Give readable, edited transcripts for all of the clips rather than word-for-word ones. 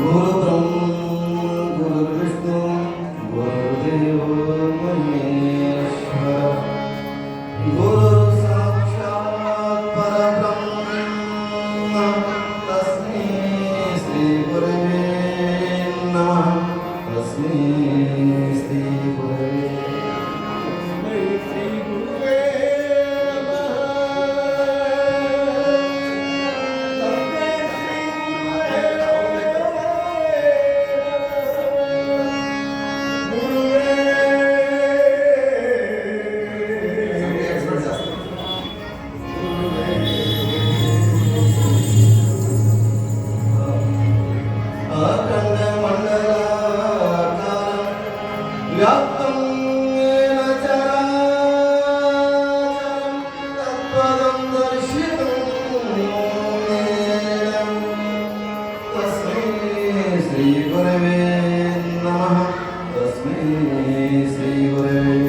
गुरु ब्रह्मा गुरु विष्णु गुरुदेव महेश्वर गुरु साक्षात् परब्रह्म तस्मै श्री गुरवे नमः तस्मै श्री गुरवे व्याप्तं येन चराचरं तत्पदं दर्शितं येन तस्मै श्रीगुरवे नमः तस्मै श्रीगुरवे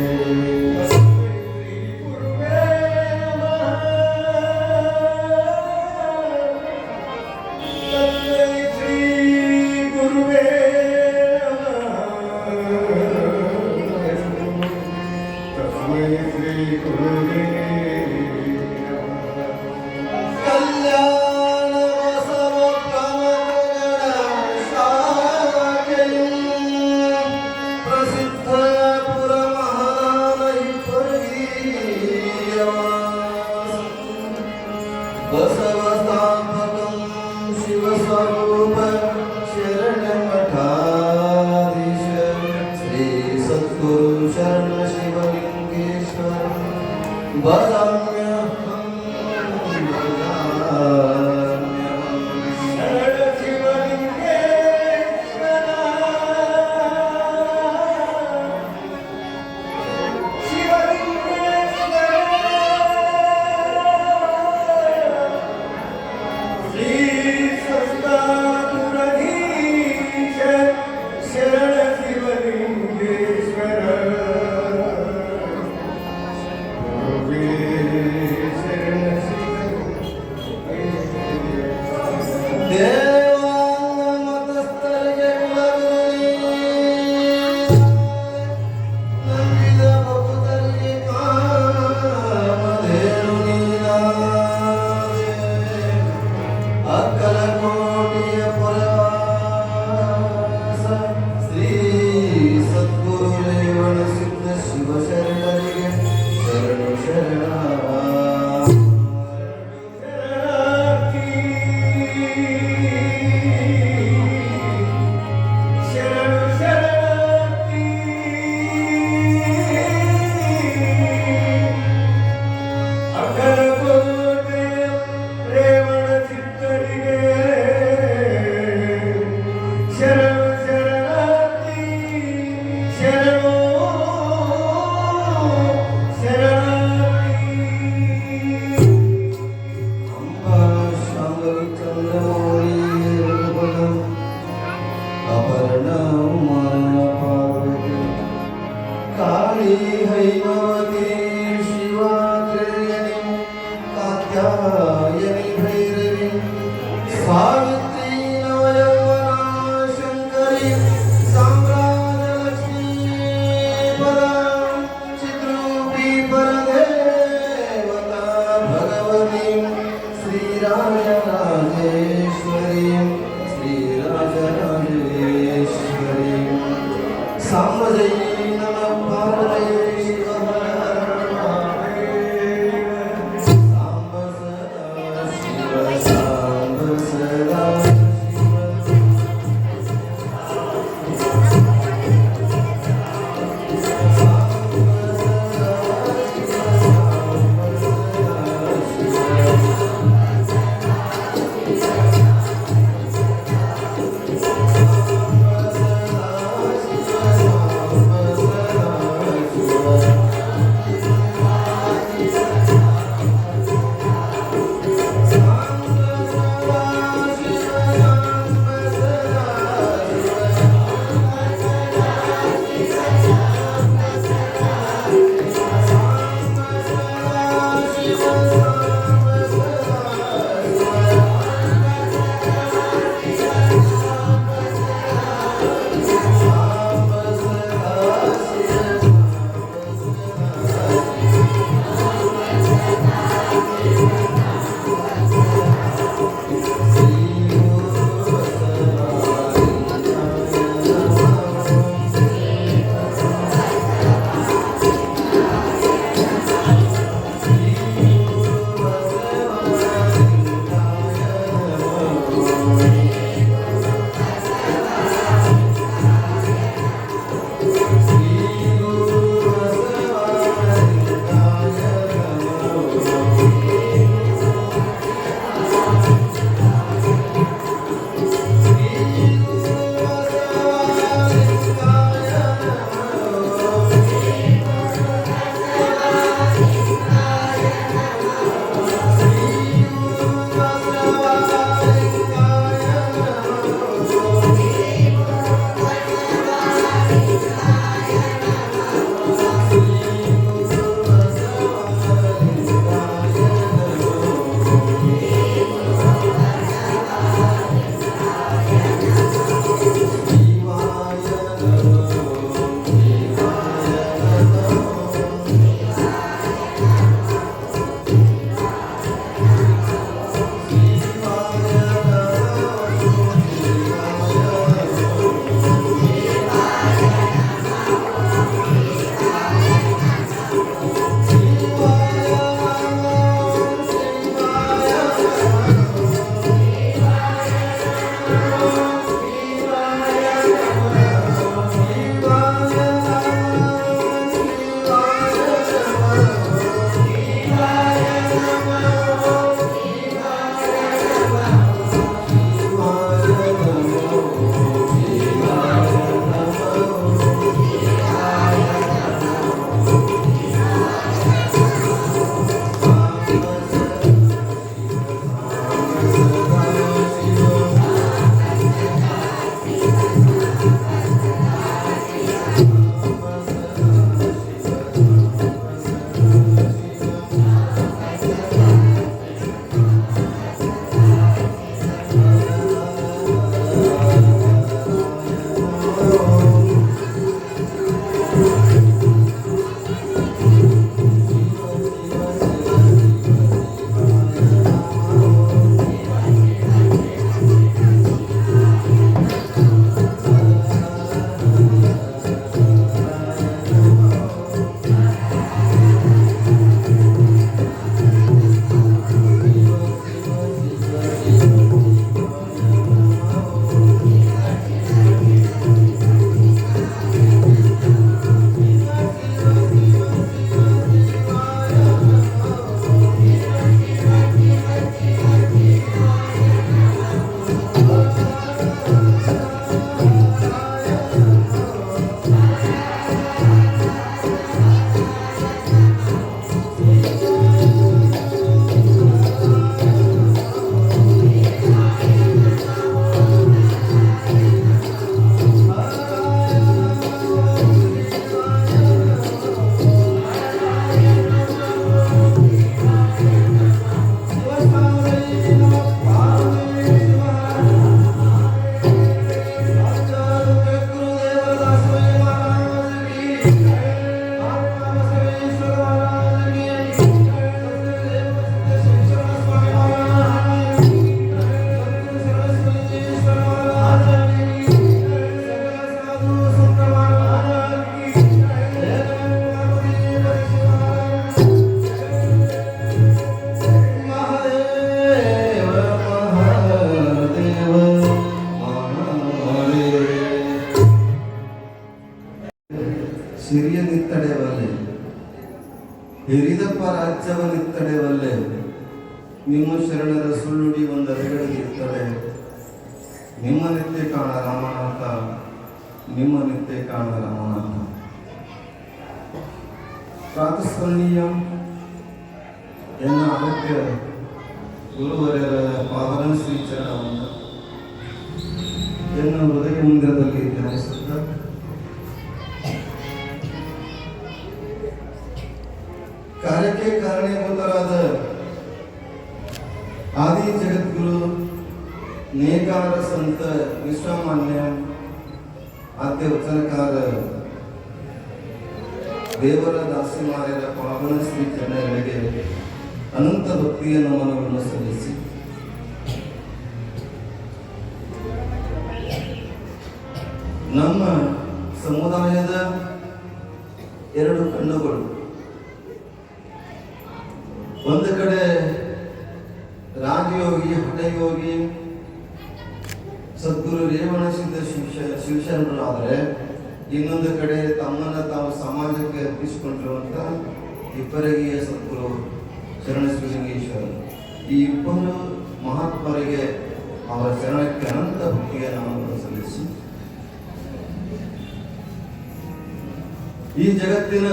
बसवस्थापकं शिवस्वरूप शरणमठाधीश श्री सद्गुरु शरण शिवलिंगेश्वर भजाम्यहं शरण शिवलिंगेश्वर काली हैमवती शिवात्रेयनी कात्यायनी भैरवी सावित्री नवयौवना शङ्करी साम्राज्यलक्ष्मी पदा चिद्रूपी परदेवता भगवती श्रीराजराजेश्वरी साम्बजयी नमः पार्वती ನಿಮ್ಮ ಶರಣರ ಸುಳ್ಳುಡಿ ಒಂದು ಅಲೆಗಳಿಗೆ ಇರ್ತದೆ. ನಿಮ್ಮ ನಿತ್ಯ ಕಾಣ ರಾಮನಾಥ, ನಿಮ್ಮ ನಿತ್ಯ ಕಾಣ ರಾಮನಾಥ. ಪ್ರಾತಸ್ಮರಣೀಯ ಎನ್ನ ಅಗತ್ಯ ಗುರುವರ್ಯರ ಪಾವನ ಶ್ರೀ ಚರಣವನ್ನು ಎನ್ನ ಹೃದಯ ಮಂದಿರದಲ್ಲಿ ಧ್ಯಾನಿಸುತ್ತ ಕಾರ್ಯಕ್ಕೆ ಕಾರಣೀಭೂತರಾದ ಆದಿ ಜಗದ್ಗುರು ನೇಕಾರ ಸಂತ ವಿಶ್ವಮಾನ್ಯ ಆದ್ಯ ವಚನಕಾರ ದೇವರ ದಾಸಿಮಾರ್ಯರ ಪಾವನ ಶ್ರೀ ಚರಣಗಳಿಗೆ ಅನಂತ ಭಕ್ತಿಯ ನಮನವನ್ನು ಸಲ್ಲಿಸಿ ನಮ್ಮ ಸಮುದಾಯದ ಎರಡು ಕಣ್ಣುಗಳು, ಒಂದು ಕಡೆ ರಾಜಯೋಗಿ ಹಠಯೋಗಿ ಸದ್ಗುರು ರೇವಣಸಿದ್ಧ ಶಿವಶರಣರಾದರೆ, ಇನ್ನೊಂದು ಕಡೆ ತಮ್ಮನ್ನು ತಾವು ಸಮಾಜಕ್ಕೆ ಅರ್ಪಿಸಿಕೊಂಡಿರುವಂಥ ಇಬ್ಬರಿಗೆಯ ಸದ್ಗುರು ಶರಣ ಶಿವಲಿಂಗೇಶ್ವರರು. ಈ ಇಬ್ಬರು ಮಹಾತ್ಮರಿಗೆ ಅವರ ಶರಣಕ್ಕೆ ಅನಂತ ಭಕ್ತಿಯ ನಾಮವನ್ನು ಸಲ್ಲಿಸಿ ಈ ಜಗತ್ತಿನ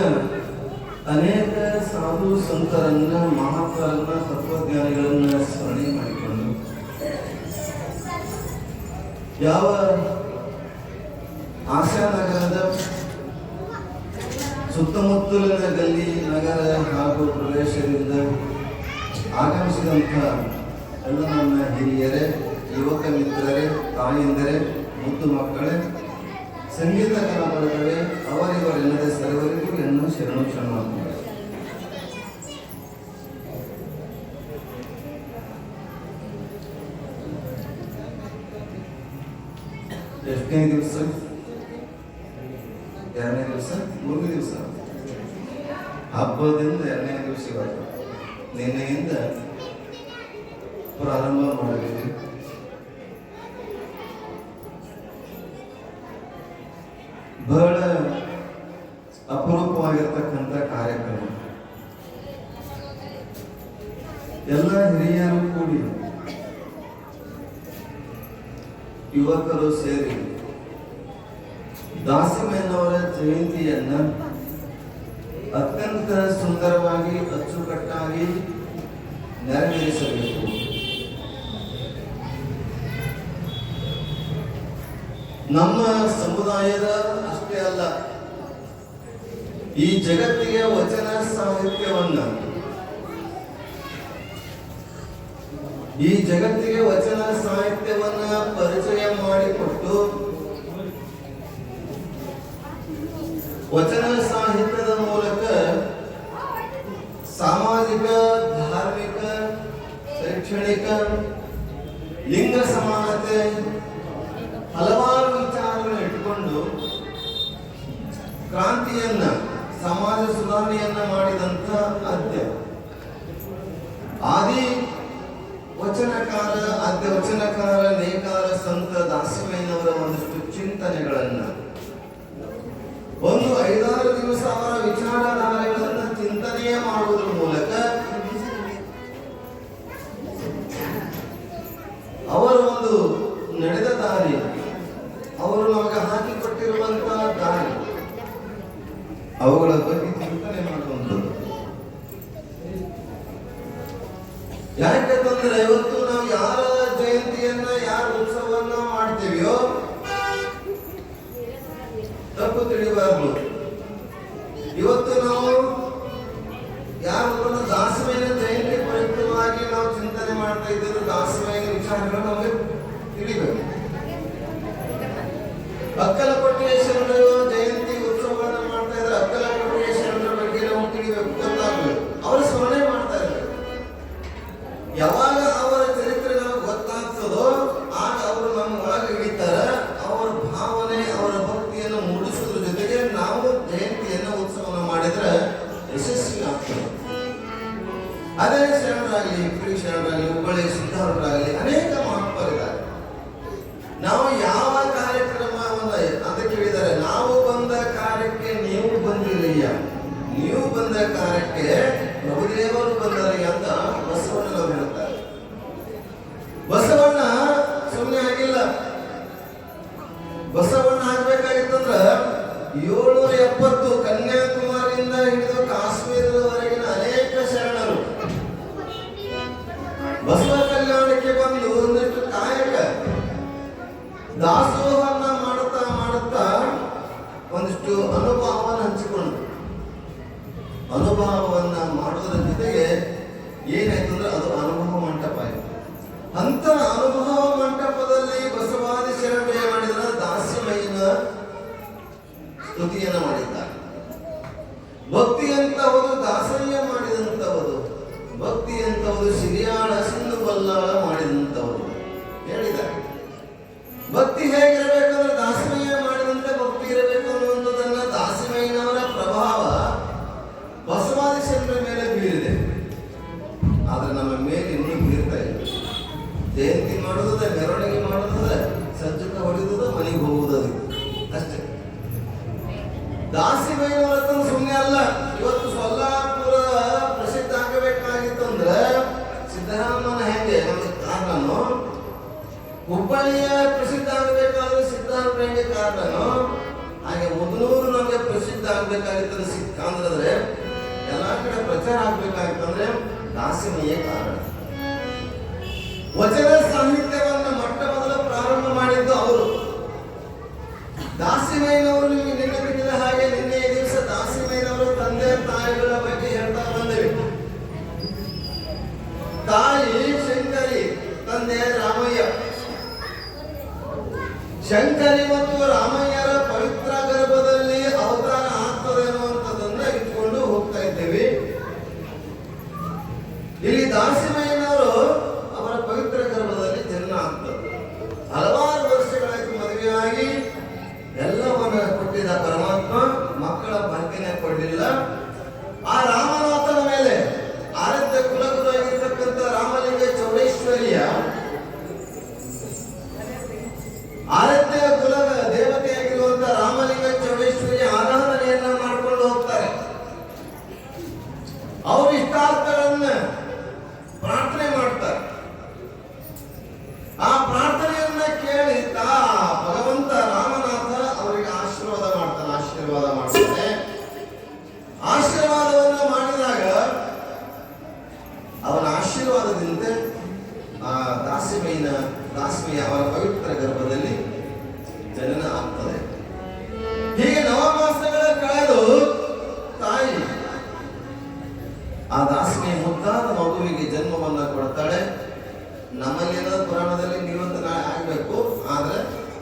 ಅನೇಕ ಸಾಧು ಸಂತರನ್ನ, ಮಹಾತ್ಮರನ್ನ, ತತ್ವಜ್ಞಾನಿಗಳನ್ನ ಸ್ಮರಣೆ ಮಾಡಿಕೊಂಡು ಯಾವ ಆಶಾನಗರದ ಸುತ್ತಮುತ್ತಲಿನ ಗಲ್ಲಿ ನಗರ ಹಾಗೂ ಪ್ರದೇಶದಿಂದ ಆಗಮಿಸಿದಂಥ ಎಲ್ಲ ನನ್ನ ಹಿರಿಯರೇ, ಯುವಕ ಮಿತ್ರರೇ, ತಾಯಿಯಂದರೆ, ಮುದ್ದು ಮಕ್ಕಳೇ, ಸಂಗೀತ ಕಲಾವಿದರೇ, ಅವರಿವರೆಲ್ಲದೆ ಸರ್ವರಿಗೂ ಎನ್ನ ಶರಣು ಶರಣಾರ್ಥಿಗಳು. ಎಷ್ಟನೇ ದಿವಸ? ಎರಡನೇ ದಿವಸ, ಮೂರನೇ ದಿವಸ, ಹಬ್ಬದಿಂದ ಎರಡನೇ ದಿವಸ ಇವತ್ತು. ನಿನ್ನೆಯಿಂದ ಪ್ರಾರಂಭ ಮಾಡಿದ್ದೀವಿ. ಬಹಳ ಅಪರೂಪವಾಗಿರ್ತಕ್ಕಂಥ ಕಾರ್ಯಕ್ರಮ. ಎಲ್ಲ ಹಿರಿಯರು ಕೂಡಿ, ಯುವಕರು ಸೇರಿ ದಾಸಿಮಯ್ಯನವರ ಜಯಂತಿಯನ್ನ ಅತ್ಯಂತ ಸುಂದರವಾಗಿ ಅಚ್ಚುಕಟ್ಟಾಗಿ ನೆರವೇರಿಸಬೇಕು. ನಮ್ಮ ಸಮುದಾಯದ ಅಷ್ಟೇ ಅಲ್ಲ, ಈ ಜಗತ್ತಿಗೆ ವಚನ ಸಾಹಿತ್ಯವನ್ನ, ಈ ಜಗತ್ತಿಗೆ ವಚನ ಸಾಹಿತ್ಯವನ್ನ ಪರಿಚಯ ಮಾಡಿಕೊಟ್ಟು ವಚನ ಸಾಹಿತ್ಯದ ಮೂಲಕ ಸಾಮಾಜಿಕ, ಧಾರ್ಮಿಕ, ಶೈಕ್ಷಣಿಕ, ಲಿಂಗ ಸಮಾನತೆ ಹಲವಾರು ವಿಚಾರಗಳನ್ನು ಇಟ್ಟುಕೊಂಡು ಕ್ರಾಂತಿಯನ್ನ, ಸಮಾಜ ಸುಧಾರಣೆಯನ್ನ ಮಾಡಿದಂಥ ಆದ್ಯ ವಚನಕಾರ ನೇಕಾರ ಸಂತ ದಾಸಿಮಯ್ಯನವರ ಒಂದಷ್ಟು ಚಿಂತನೆಗಳನ್ನ, ಒಂದು 5-6 ದಿವಸ ಅವರ ವಿಚಾರಧಾರೆಗಳನ್ನು ಚಿಂತನೆಯೇ ಮಾಡುವುದರ ಮೂಲಕ ಅವರ ಒಂದು ನಡೆದ ದಾರಿ, ಅವರು ನಮಗೆ ಹಾಕಿಕೊಟ್ಟಿರುವಂತಹ ದಾರಿ, ಅವುಗಳ ಬಗ್ಗೆ ಚಿಂತನೆ ಮಾಡುವಂಥದ್ದು. ಯಾಕೆಂತಂದ್ರೆ ಇವತ್ತು ನಾವು ಯಾರ ಜಯಂತಿಯನ್ನ, ಯಾರ ಉತ್ಸವವನ್ನ ಮಾಡ್ತೀವಿಯೋ ತಪ್ಪು ತಿಳಿಬಾರ್ದು. ಇವತ್ತು ನಾವು ಯಾರು ದಾಸಮಯ್ಯನ ಜಯಂತಿ ಪ್ರಯುಕ್ತವಾಗಿ ನಾವು ಚಿಂತನೆ ಮಾಡ್ತಾ ಇದ್ದೇವೆ, ದಾಸಮಯ್ಯನ ವಿಚಾರಗಳು ನಮಗೆ ತಿಳಿಬೇಕು. ಅಕ್ಕಲಕೋಟೆಯ ಶರಣರು ಜಯಂತಿ ಉತ್ಸವಗಳನ್ನ ಮಾಡ್ತಾ ಇದ್ದಾರೆ, ಅಕ್ಕಲಕೋಟೆಯ ಶರಣರ ಬಗ್ಗೆ ನಾವು ತಿಳಿಬೇಕು, ಗೊತ್ತಾಗಬೇಕು, ಅವರು ಸ್ಮರಣೆ ಮಾಡ್ತಾ ಇದ್ದಾರೆ. ಯಾವಾಗ ಅವರ ಚರಿತ್ರೆಗಳು ಗೊತ್ತಾಗ್ತದೋ ಆಗ ಅವರು ನಮ್ಮ ಒಳಗೆ ಹಿಡಿತಾರ. ಅವರ ಭಾವನೆ, ಅವರ ಭಕ್ತಿಯನ್ನು ಮೂಡಿಸೋದ್ರ ಜೊತೆಗೆ ನಾವು ಜಯಂತಿಯನ್ನು ಉತ್ಸವವನ್ನು ಮಾಡಿದ್ರೆ ಯಶಸ್ವಿ ಆಗ್ತದೆ. ಅದೇ ಶರಣರಾಗಲಿ, ಪುರಿ ಶರಣರಾಗಲಿ, ಹುಬ್ಬಳ್ಳಿ ಸಿದ್ಧಾರೂಢರಾಗಲಿ ಅನೇಕ ಮಹಾತ್ಮರಿದ್ದಾರೆ. ನಾವು ಯಾವ ಕಾರ್ಯಕ್ರಮವನ್ನು ಅಂತ ಕೇಳಿದರೆ, ನಾವು ಬಂದ ಕಾರ್ಯಕ್ಕೆ ನೀವು ಬಂದಿರಯ್ಯ, ನೀವು ಬಂದ ಕಾರ್ಯಕ್ಕೆ ಪ್ರಭುದೇವರು ಬಂದರಯ್ಯ ಅಂತ ಬಸವಣ್ಣನವರು ಹೇಳ್ತಾರೆ. ಬಸವ ಕಲ್ಯಾಣಕ್ಕೆ ಬಂದು ಒಂದಿಷ್ಟು ಕಾಯಕ ದಾಸೋಹವನ್ನ ಮಾಡುತ್ತಾ ಮಾಡುತ್ತಾ ಒಂದಿಷ್ಟು ಅನುಭವವನ್ನು ಹಂಚಿಕೊಂಡು ಅನುಭವವನ್ನ ಮಾಡೋದ್ರ ಜೊತೆಗೆ ಏನಾಯ್ತು ಅಂದ್ರೆ ಅದು ಅನುಭವ ಮಂಟಪ ಆಯ್ತು. ಅಂತ ಅನುಭವ ಮಂಟಪದಲ್ಲಿ ಬಸವಾದಿ ಶರಣರು ಏನ್ ಮಾಡಿದ್ರ ದಾಸಿಮಯ್ಯನ ಸ್ತುತಿಯನ್ನ ಮಾಡಿದ್ದಾರೆ. ಭಕ್ತಿ ಅಂತವರು ದಾಸಯ್ಯ ಮಾಡಿದಂಥವರು, ಭಕ್ತಿ ಅಂತವರು ಸಿರಿಯಾಳ ಸಿಂಧು ಬಲ್ಲಾಳ ಮಾಡಿದಂಥವರು ಹೇಳಿದ್ದಾರೆ. ಭಕ್ತಿ ಹೇಗಿರಬೇಕಂದ್ರೆ ದಾಸಿಮಯ್ಯ ಮಾಡಿದಂತೆ ಭಕ್ತಿ ಇರಬೇಕು ಅನ್ನುವಂಥದ್ದನ್ನ ದಾಸಿಮಯ್ಯನವರ ಪ್ರಭಾವ ಬಸವಾದಿ ಶರಣರ ಮೇಲೆ ಬೀರಿದೆ. ಆದ್ರೆ ನಮ್ಮ ಮೇಲೆ ಇನ್ನೂ ಬೀರ್ತಾ ಇಲ್ಲ. ಜಯಂತಿ ಮಾಡೋದ, ಮೆರವಣಿಗೆ ಮಾಡೋದ, ಸಜ್ಜಕ ಹೊಡೆದ, ಮನೆಗೆ ಹೋಗುವುದು ಅಷ್ಟೇ. ದಾಸಿಮಯ್ಯನವರ ಸುಮ್ಮನೆ ಅಲ್ಲ. ಇವತ್ತು ಸೊಲ್ಲಾಪುರ ಪ್ರಸಿದ್ಧ ಆಗಬೇಕಾಗಿತ್ತು ಅಂದ್ರೆ ಸಿದ್ದರಾಮನ ಹೆಂಗೆ ಒಂದು ಕಾರಣನು, ಹುಬ್ಬಳ್ಳಿಯ ಪ್ರಸಿದ್ಧ ಆಗಬೇಕಾದ್ರೆ ಸಿದ್ಧಾರ್ಥ ಹೆಂಗೆ ಕಾರಣನು, ಹಾಗೆ ಮುದನೂರು ನಮಗೆ ಪ್ರಸಿದ್ಧ ಆಗ್ಬೇಕಾಗಿತ್ತು ಅಂದ್ರೆ ಎಲ್ಲಾ ಕಡೆ ಪ್ರಚಾರ ಆಗ್ಬೇಕಾಗಿತ್ತಂದ್ರೆ ದಾಸಿಮಯ್ಯ ಕಾರಣ. ವಚನ ಸಾಹಿತ್ಯವನ್ನ ಮೊಟ್ಟ ಮೊದಲು ಪ್ರಾರಂಭ ಮಾಡಿದ್ದು ಅವರು. ದಾಸಿಮಯ್ಯನವರು ನಿಮಗೆ ನಿನ್ನೆ ಬಿಟ್ಟಿದ ಹಾಗೆ ನಿನ್ನೆ ದಿವಸ ದಾಸಿಮಯ್ಯನವರು ತಂದೆ ತಾಯಿಗಳ ಬಗ್ಗೆ ಹೇಳ್ತಾ ಬಂದಿವೆ. ತಾಯಿ ಶಂಕರಿ, ತಂದೆ ರಾಮಯ್ಯ. ಶಂಕರಿ ಮತ್ತು ರಾಮಯ್ಯರ ಪವಿತ್ರ ಗರ್ಭದಲ್ಲಿ ಅವತಾರ ಆಗ್ತದೆ ಅನ್ನುವಂಥದ್ದನ್ನ ಇಟ್ಕೊಂಡು ಹೋಗ್ತಾ ಇದ್ದೇವೆ. ಇಲ್ಲಿ ದಾಸಿಮಯ್ಯನವರು ಅವರ ಪವಿತ್ರ ಗರ್ಭದಲ್ಲಿ ಜನ್ಮ ಆಗ್ತದೆ. ಹಲವಾರು ವರ್ಷಗಳಾಯ್ತು ಮದುವೆಯಾಗಿ, ಎಲ್ಲವನ್ನ ಕೊಟ್ಟಿದ್ದ ಪರಮಾತ್ಮ ಮಕ್ಕಳ ಭಾಗ್ಯನೇ ಕೊಡಲಿಲ್ಲ. ಆ ರಾಮನಾಥನ ಮೇಲೆ ಆರಾಧ್ಯ ಕುಲಗುರುವಾಗಿರ್ತಕ್ಕಂಥ ರಾಮಲಿಂಗ ಚೌಡೇಶ್ವರಿಯ ಆರಾಧ್ಯ ಕುಲ ದೇವತೆಯಾಗಿರುವಂತಹ ರಾಮಲಿಂಗ ಚೌಡೇಶ್ವರಿಯ ಆರಾಧನೆಯನ್ನ ಮಾಡ್ಕೊಂಡು ಹೋಗ್ತಾರೆ. ಅವ್ರ ಇಷ್ಟಾರ್ಥಗಳನ್ನ ಪ್ರಾರ್ಥನೆ ಮಾಡ್ತಾರೆ. ಆ ಪ್ರಾರ್ಥನೆಯನ್ನ ಕೇಳಿ ಭಗವಂತ ರಾಮನಾಥ ಅವರಿಗೆ ಆಶೀರ್ವಾದ ಮಾಡ್ತಾನೆ. ಆಶೀರ್ವಾದವನ್ನ ಮಾಡಿದಾಗ ಅವನ ಆಶೀರ್ವಾದದಿಂದ ಆ ದಾಸಿಮಯ್ಯ ಅವರ ಪವಿತ್ರ ಗರ್ಭದಲ್ಲಿ ಜನನ ಆಗ್ತದೆ. ಹೀಗೆ ನವಮಾಸಗಳ ಕಳೆದು ತಾಯಿ ಆ ದಾಸಿಮಯ್ಯ ಮುದ್ದಾದ ಮಗುವಿಗೆ ಜನ್ಮವನ್ನ ಕೊಡ್ತಾಳೆ. ನಮ್ಮಲ್ಲಿ ಏನಾದ್ರು ಪುರಾಣದಲ್ಲಿ ನೀವಂತ ನಾಳೆ ಆಗ್ಬೇಕು. ಆದ್ರೆ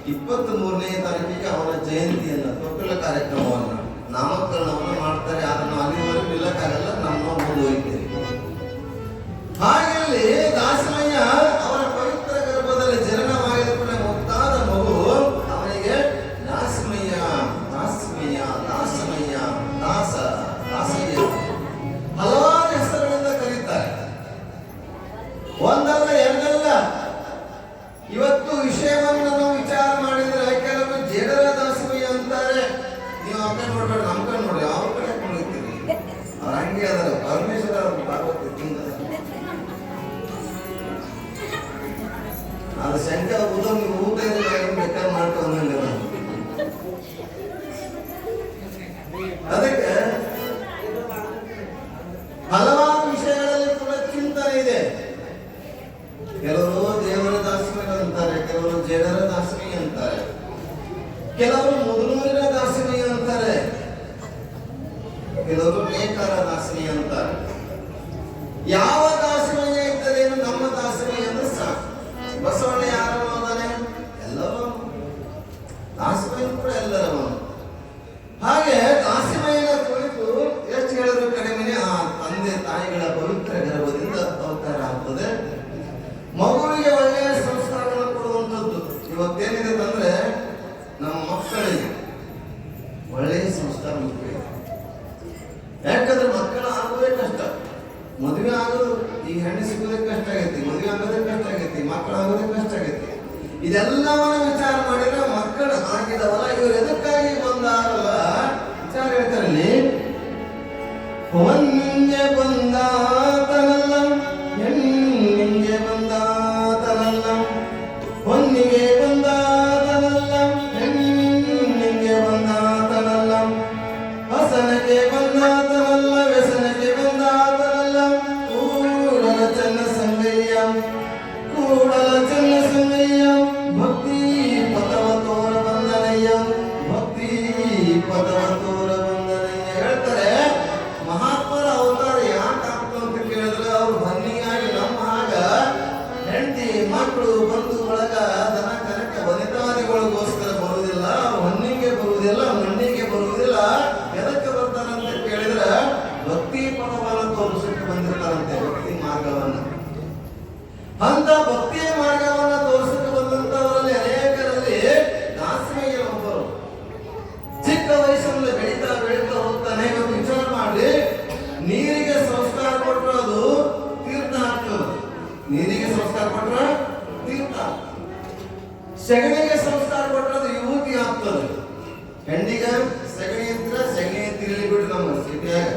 23ನೇ ತಾರೀಕಿಗೆ ಅವನ ಜಯಂತಿಯನ್ನ ತೊಟ್ಟಿಲ ಕಾರ್ಯಕ್ರಮವನ್ನ ನಾಮಕರಣವನ್ನ ಮಾಡ್ತಾರೆ. ಅದನ್ನು ಅಲ್ಲಿವರೆಗೂ ನಿಲ್ಲಕ್ಕಾಗಲ್ಲ, ನಮ್ಮ ಮುಂದುವರಿತೇವೆ. ಹಾಗೆಲ್ಲಿ ದಾಸಿಮಯ್ಯ ಅವರ ಪವಿತ್ರ ಗರ್ಭದಲ್ಲಿ ಜನನವಾಗಿದ ಕೂಡ ಮುದ್ದಾದ ಮಗು ಅವನಿಗೆ ದಾಸಮಯ್ಯ ದಾಸಮಯ್ಯ ದಾಸಮಯ್ಯ ದಾಸಯ್ಯ ಹಲವಾರು ಹೆಸರುಗಳಿಂದ ಕರೀತಾರೆ. ಒಂದಲ್ಲ ಎರಡಲ್ಲ. ಇವತ್ತು ವಿಷಯವನ್ನು ನಾವು ವಿಚಾರ ಮಾಡಿದ್ರೆ ಕೆಲವರು ಜೇಡರ ದಾಸಮಯ್ಯ ಅಂತಾರೆ. ನೀವು ಆ ಕಡೆ ನೋಡ್ಬೇಡ, ನಮ್ಮ ಕಡೆ ನೋಡಿ, ಅವ್ರ ಕಡೆ ನೋಡ್ತೀರಿ. ಅವ್ರ ಹಂಗೆ ಅದರ ಪರಮೇಶ್ವರ ಭಾಗವತ ಅದು ಶಂಕರ ಉದಮ್ ಊಟ ಬೇಕಾದ್ರೆ ಮಾಡ್ಕೊಂಡ. ಅದಕ್ಕೆ ಹಲವಾರು ವಿಷಯಗಳಲ್ಲಿ ಕೂಡ ಚಿಂತನೆ ಇದೆ. ಕೆಲವರು ದೇವರ ದಾಸಿಮಯ್ಯ ಅಂತಾರೆ, ಕೆಲವರು ಜೇಡರ ದಾಸಿಮಯ್ಯ ಅಂತಾರೆ, ಕೆಲವರು ಮುದನೂರಿನ ದಾಸಿಮಯ್ಯ ಅಂತಾರೆ, ಕೆಲವರು ನೇಕಾರ ದಾಸಿಮಯ್ಯ ಅಂತಾರೆ. ಯಾವ ದಾಸಿಮಯ್ಯ ಇದ್ದರೆ ನಮ್ಮ ದಾಸಿಮಯ್ಯ ಅಂದ್ರೆ ಸಾಕು. ಬಸವಣ್ಣ ಯಾರನ್ನು ಅದಾನೆ? ಎಲ್ಲರೂ. ದಾಸಿಮಯ್ಯ ಕೂಡ ಎಲ್ಲರವನು. ಹಾಗೆ ದಾಸಿಮಯ್ಯನ ಕುರಿತು ಎಷ್ಟು ಹೇಳಿದ್ರು ಕಡಿಮೆ. ಆ ತಂದೆ ತಾಯಿಗಳ ಪವಿತ್ರ ಗರ್ಭದಿಂದ ಅವತಾರ ಆಗ್ತದೆ. ಮಗುವಿಗೆ ಒಳ್ಳೆಯ ಸಂಸ್ಕಾರಗಳನ್ನು ಕೊಡುವಂಥದ್ದು. ಇವತ್ತೇನಿದೆ ಅಂದ್ರೆ ನಮ್ಮ ಮಕ್ಕಳಿಗೆ ಒಳ್ಳೆಯ ಸಂಸ್ಕಾರ ಮುಖ್ಯ. ಯಾಕಂದ್ರೆ ಮಕ್ಕಳ ಆಗೋದೇ ಕಷ್ಟ. ಮದುವೆ ಆಗೋದು, ಈ ಹೆಣ್ಣು ಸಿಗೋದೇ ಕಷ್ಟ ಆಗೈತಿ, ಮದುವೆ ಆಗೋದೇ ಕಷ್ಟ ಆಗೈತಿ, ಮಕ್ಕಳು ಆಗೋದೇ ಕಷ್ಟ ಆಗೈತಿ. ಇದೆಲ್ಲವನ್ನ ವಿಚಾರ ಮಾಡಿದ್ರೆ ಮಕ್ಕಳು ಆಗಿದವಲ್ಲ, ಇವರು ಎದಕ್ಕಾಗಿ ಬಂದಾರಲ್ಲ ವಿಚಾರ ಹೇಳ್ತಾರಲ್ಲಿ. ಹೊನ್ನಿಗೆ ಬಂದಾತನಲ್ಲ, ಹೆಣ್ಣಿಗೆ ಬಂದಾತನಲ್ಲ, ಹೊನ್ನಿಗೆ ಬಂದಾತನಲ್ಲ, ಹೆಣ್ಣಿಗೆ ಬಂದಾತನಲ್ಲ, ಹಸನಕ್ಕೆ ಬಂದಾತನಲ್ಲ, ವ್ಯಸನಕ್ಕೆ ಬಂದಾತನಲ್ಲ, ಕೂಡಲ ಚನ್ನ ಸಂಗಯ್ಯ ಭಕ್ತಿಯ ಮಾರ್ಗವನ್ನ ತೋರಿಸಕ್ಕೆ ಬಂದಂತವರಲ್ಲಿ ಅನೇಕರಲ್ಲಿ ದಾಸಮಯ್ಯ ಒಬ್ಬರು. ಚಿಕ್ಕ ವಯಸ್ಸಿನಲ್ಲಿ ಬೆಳೀತಾ ಬೆಳೀತಾ ಹೋಗ್ತಾನೆ. ಇವತ್ತು ವಿಚಾರ ಮಾಡಿ, ನೀರಿಗೆ ಸಂಸ್ಕಾರ ಕೊಟ್ಟರೆ ಅದು ತೀರ್ಥ ಆಗ್ತದೆ. ನೀರಿಗೆ ಸಂಸ್ಕಾರ ಕೊಟ್ರೆ ತೀರ್ಥ, ಸೆಗಣಿಗೆ ಸಂಸ್ಕಾರ ಕೊಟ್ಟರೆ ಅದು ವಿಭೂತಿ ಆಗ್ತದೆ. ಹೆಣ್ಣಿಗ ಸಗಣಿ ಅಂತ ಸಗಣಿ ತಿರುಗಿ ಬಿಟ್ಟು ನಮ್ಮ ಸಿಟಿಯಾಗ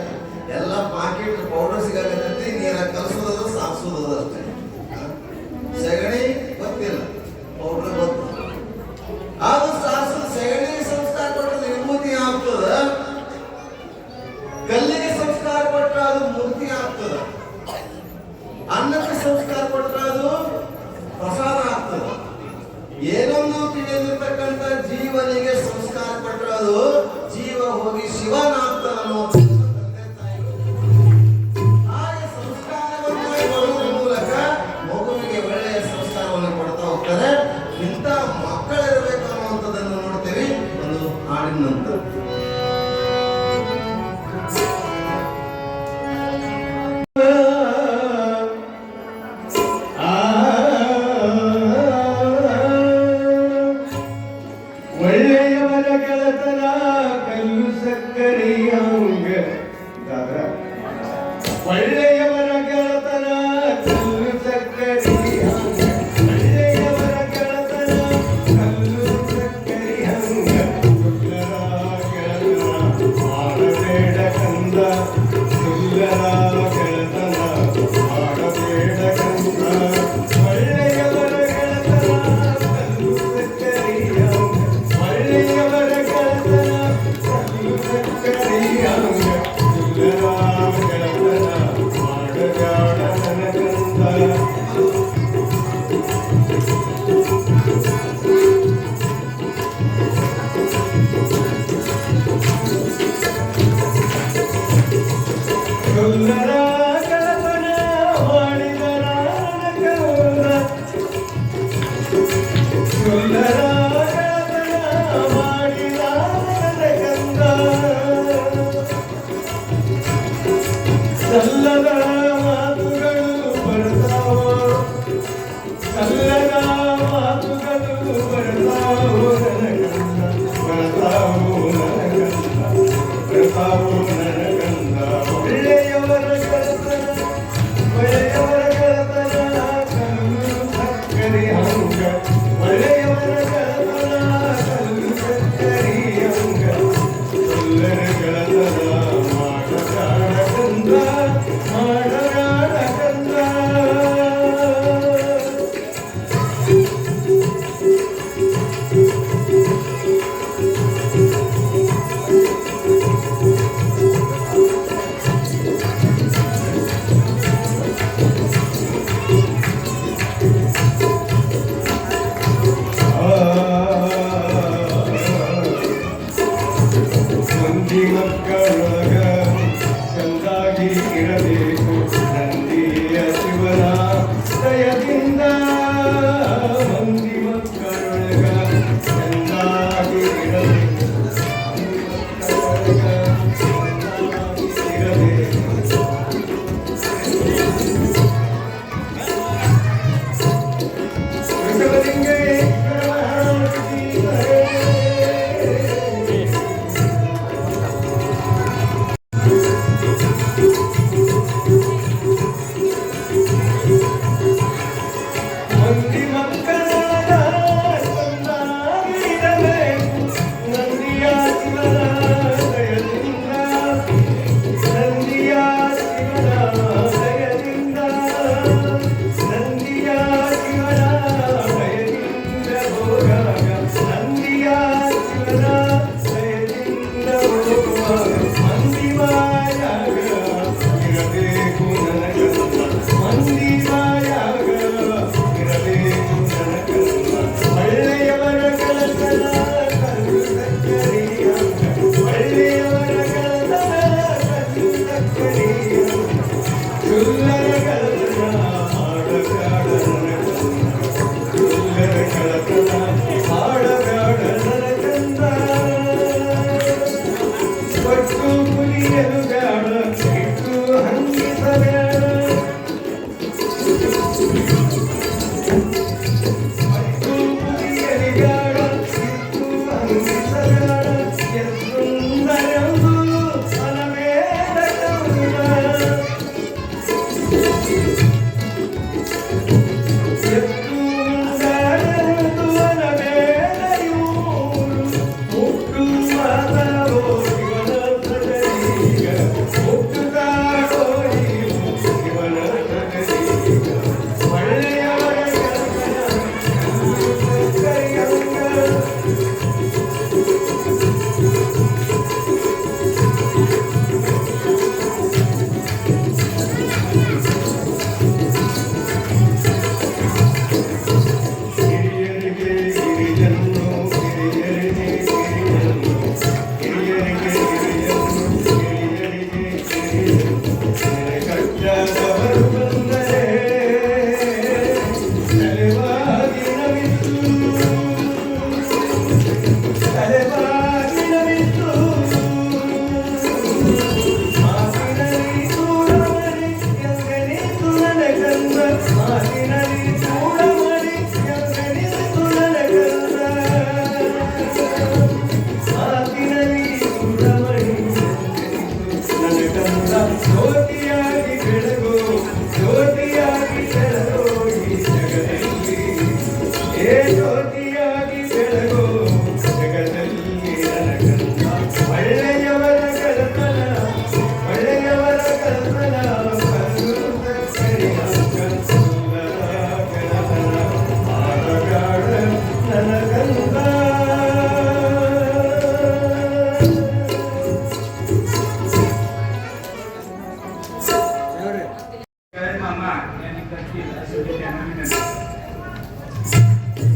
ಎಲ್ಲ ಪಾಕೆಟ್ ಪೌಡರ್ ಸಿಗತ್ತೆ, ನೀರ ಕಲಸೋದು ಸಾಕ್ಸೋದು ಅಷ್ಟೇ. ಸಗಣಿ ಗೊತ್ತಿಲ್ಲ, ಪೌಡರ್ ಗೊತ್ತು. ಅದು ಸಾಕ್ಸೋದು ಸಗಣಿಗೆ ಸಂಸ್ಕಾರ ಕೊಟ್ಟರೆ ವಿಭೂತಿ ಆಗ್ತದ, ಕಲ್ಲಿಗೆ ಸಂಸ್ಕಾರ ಕೊಟ್ಟರೆ ಅದು ಮೂರ್ತಿ ಆಗ್ತದ, ಅನ್ನಕ್ಕೆ ಸಂಸ್ಕಾರ ಕೊಟ್ಟರೆ ಅದು ಪ್ರಸಾದ ಆಗ್ತದೆ. ಏನೊಂದು ತಿಳಿದಿರ್ತಕ್ಕಂಥ ಜೀವನಿಗೆ ಸಂಸ್ಕಾರ ಕೊಟ್ಟರೆ ಅದು ಜೀವ ಹೋಗಿ ಶಿವನಾಗ್ತಾನೋ. ಹಾಗೆ ಸಂಸ್ಕಾರವನ್ನು ಕೊಡುವುದರ ಮೂಲಕ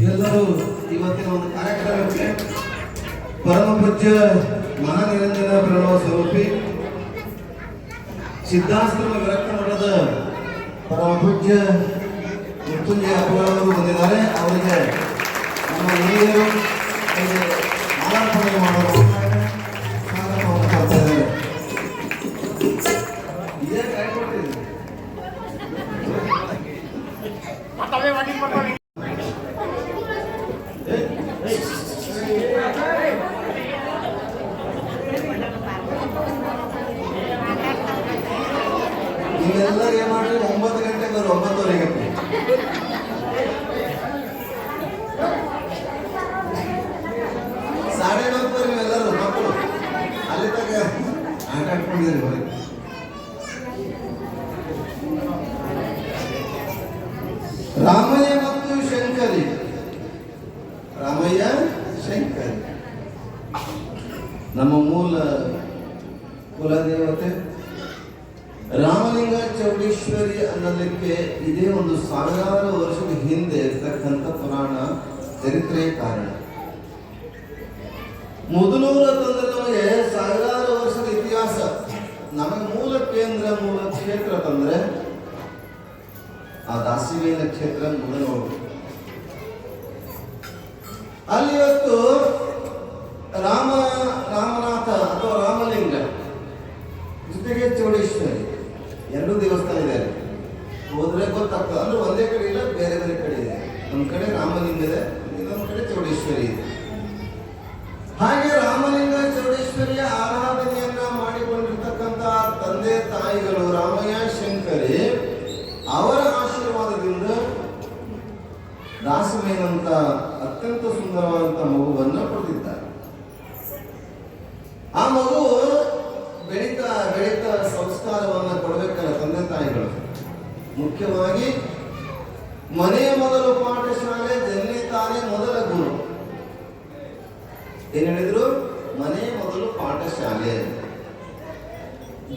ಎಲ್ಲರೂ ಇವತ್ತಿನ ಒಂದು ಕಾರ್ಯಕ್ರಮಕ್ಕೆ ಪರಮ ಪೂಜ್ಯ ಮಹಾನಿರಂಜನ ಪ್ರಣವ ಸ್ವರೂಪಿ ಸಿದ್ಧಾಶ್ರಮ ವಿರಕ್ತ ಮಠದ ಪರಮ ಪೂಜ್ಯ ಮೃತ್ಯುಂಜಯ ಅಪ್ಪಗಳವರು ಬಂದಿದ್ದಾರೆ. ಅವರಿಗೆ ನಮ್ಮ ಹಿರಿಯರು ಮಾಲಾರ್ಪಣೆ ಮಾಡಲು ಸ್ವಾಗತವನ್ನು ಕೊಡ್ತಾ ಇದ್ದಾರೆ. ಇದೇ ಕೈ ಕೊಟ್ಟಿದ್ದೀವಿ. ನೀವೆಲ್ಲರೂ ಏನು ಮಾಡಿ 9 ಗಂಟೆಗೆ ಬರು 9:30ಗೆ ಸಾಡೆ 9 ನೀವೆಲ್ಲರೂ ಮಕ್ಕಳು ಅಲ್ಲಿ ತಗ ಆಟ ಆಡ್ಕೊಂಡಿದ್ದೀರಿ ಬರೀ. ರಾಮಯ್ಯ ಮತ್ತು ಶಂಕರಿ, ರಾಮಯ್ಯ ಶಂಕರಿ ನಮ್ಮ ಮೂಲ ಕುಲದೇವತೆ ರಾಮಲಿಂಗ ಚೌಡೇಶ್ವರಿ ಅನ್ನಲಿಕ್ಕೆ ಇದೇ ಒಂದು 1000 ವರ್ಷದ ಹಿಂದೆ ಇರ್ತಕ್ಕಂಥ ಪುರಾಣ ಚರಿತ್ರೆ ಕಾರಣ. ಮೊದಲೂರ ತಂದ್ರೆ ನಮಗೆ 1000 ವರ್ಷದ ಇತಿಹಾಸ. ನಮಗೆ ಮೂಲ ಕೇಂದ್ರ ಮೂಲ ಕ್ಷೇತ್ರ ತಂದ್ರೆ ಆ ದಾಸಿವೇನ ಕ್ಷೇತ್ರ ಮುದನೂರು. ಅಲ್ಲಿ ಇವತ್ತು ರಾಮನಾಥ ಅಥವಾ ರಾಮಲಿಂಗ ಜೊತೆಗೆ ಚೌಡೇಶ್ವರಿ ಎರಡು ದೇವಸ್ಥಾನ ಇದೆ. ಹೋದ್ರೆ ಗೊತ್ತಾಗ್ತದೆ. ಅಂದ್ರೆ ಒಂದೇ ಕಡೆ ಇಲ್ಲ, ಬೇರೆ ಬೇರೆ ಕಡೆ ಇದೆ. ನಮ್ಮ ಕಡೆ ರಾಮಲಿಂಗ ಇದೆ, ಇನ್ನೊಂದು ಕಡೆ ಚೌಡೇಶ್ವರಿ ಇದೆ. ಹಾಗೆ ರಾಮಲಿಂಗ ಚೌಡೇಶ್ವರಿಯ ಆರಾಧನೆಯನ್ನ ಮಾಡಿಕೊಂಡಿರ್ತಕ್ಕಂಥ ತಂದೆ ತಾಯಿಗಳು ರಾಮಯ್ಯ ಶಂಕರಿ ಅವರ ಆಶೀರ್ವಾದದಿಂದ ದಾಸವೇನಂತ ಅತ್ಯಂತ ಸುಂದರವಾದಂಥ ಮಗುವನ್ನ ಪಡೆದಿದ್ದಾರೆ. ಆ ಮಗು ಬೆಳೀತಾ ಬೆಳೀತಾ ಸಂಸ್ಕಾರವನ್ನ ಕೊಡಬೇಕಲ್ಲ ತಂದೆ ತಾಯಿಗಳು. ಮುಖ್ಯವಾಗಿ ಮನೆಯ ಮೊದಲು ಪಾಠಶಾಲೆ, ಜನನಿ ತಾನೇ ಮೊದಲ ಗುರು. ಏನ್ ಹೇಳಿದ್ರು? ಮನೆಯ ಮೊದಲು ಪಾಠಶಾಲೆ,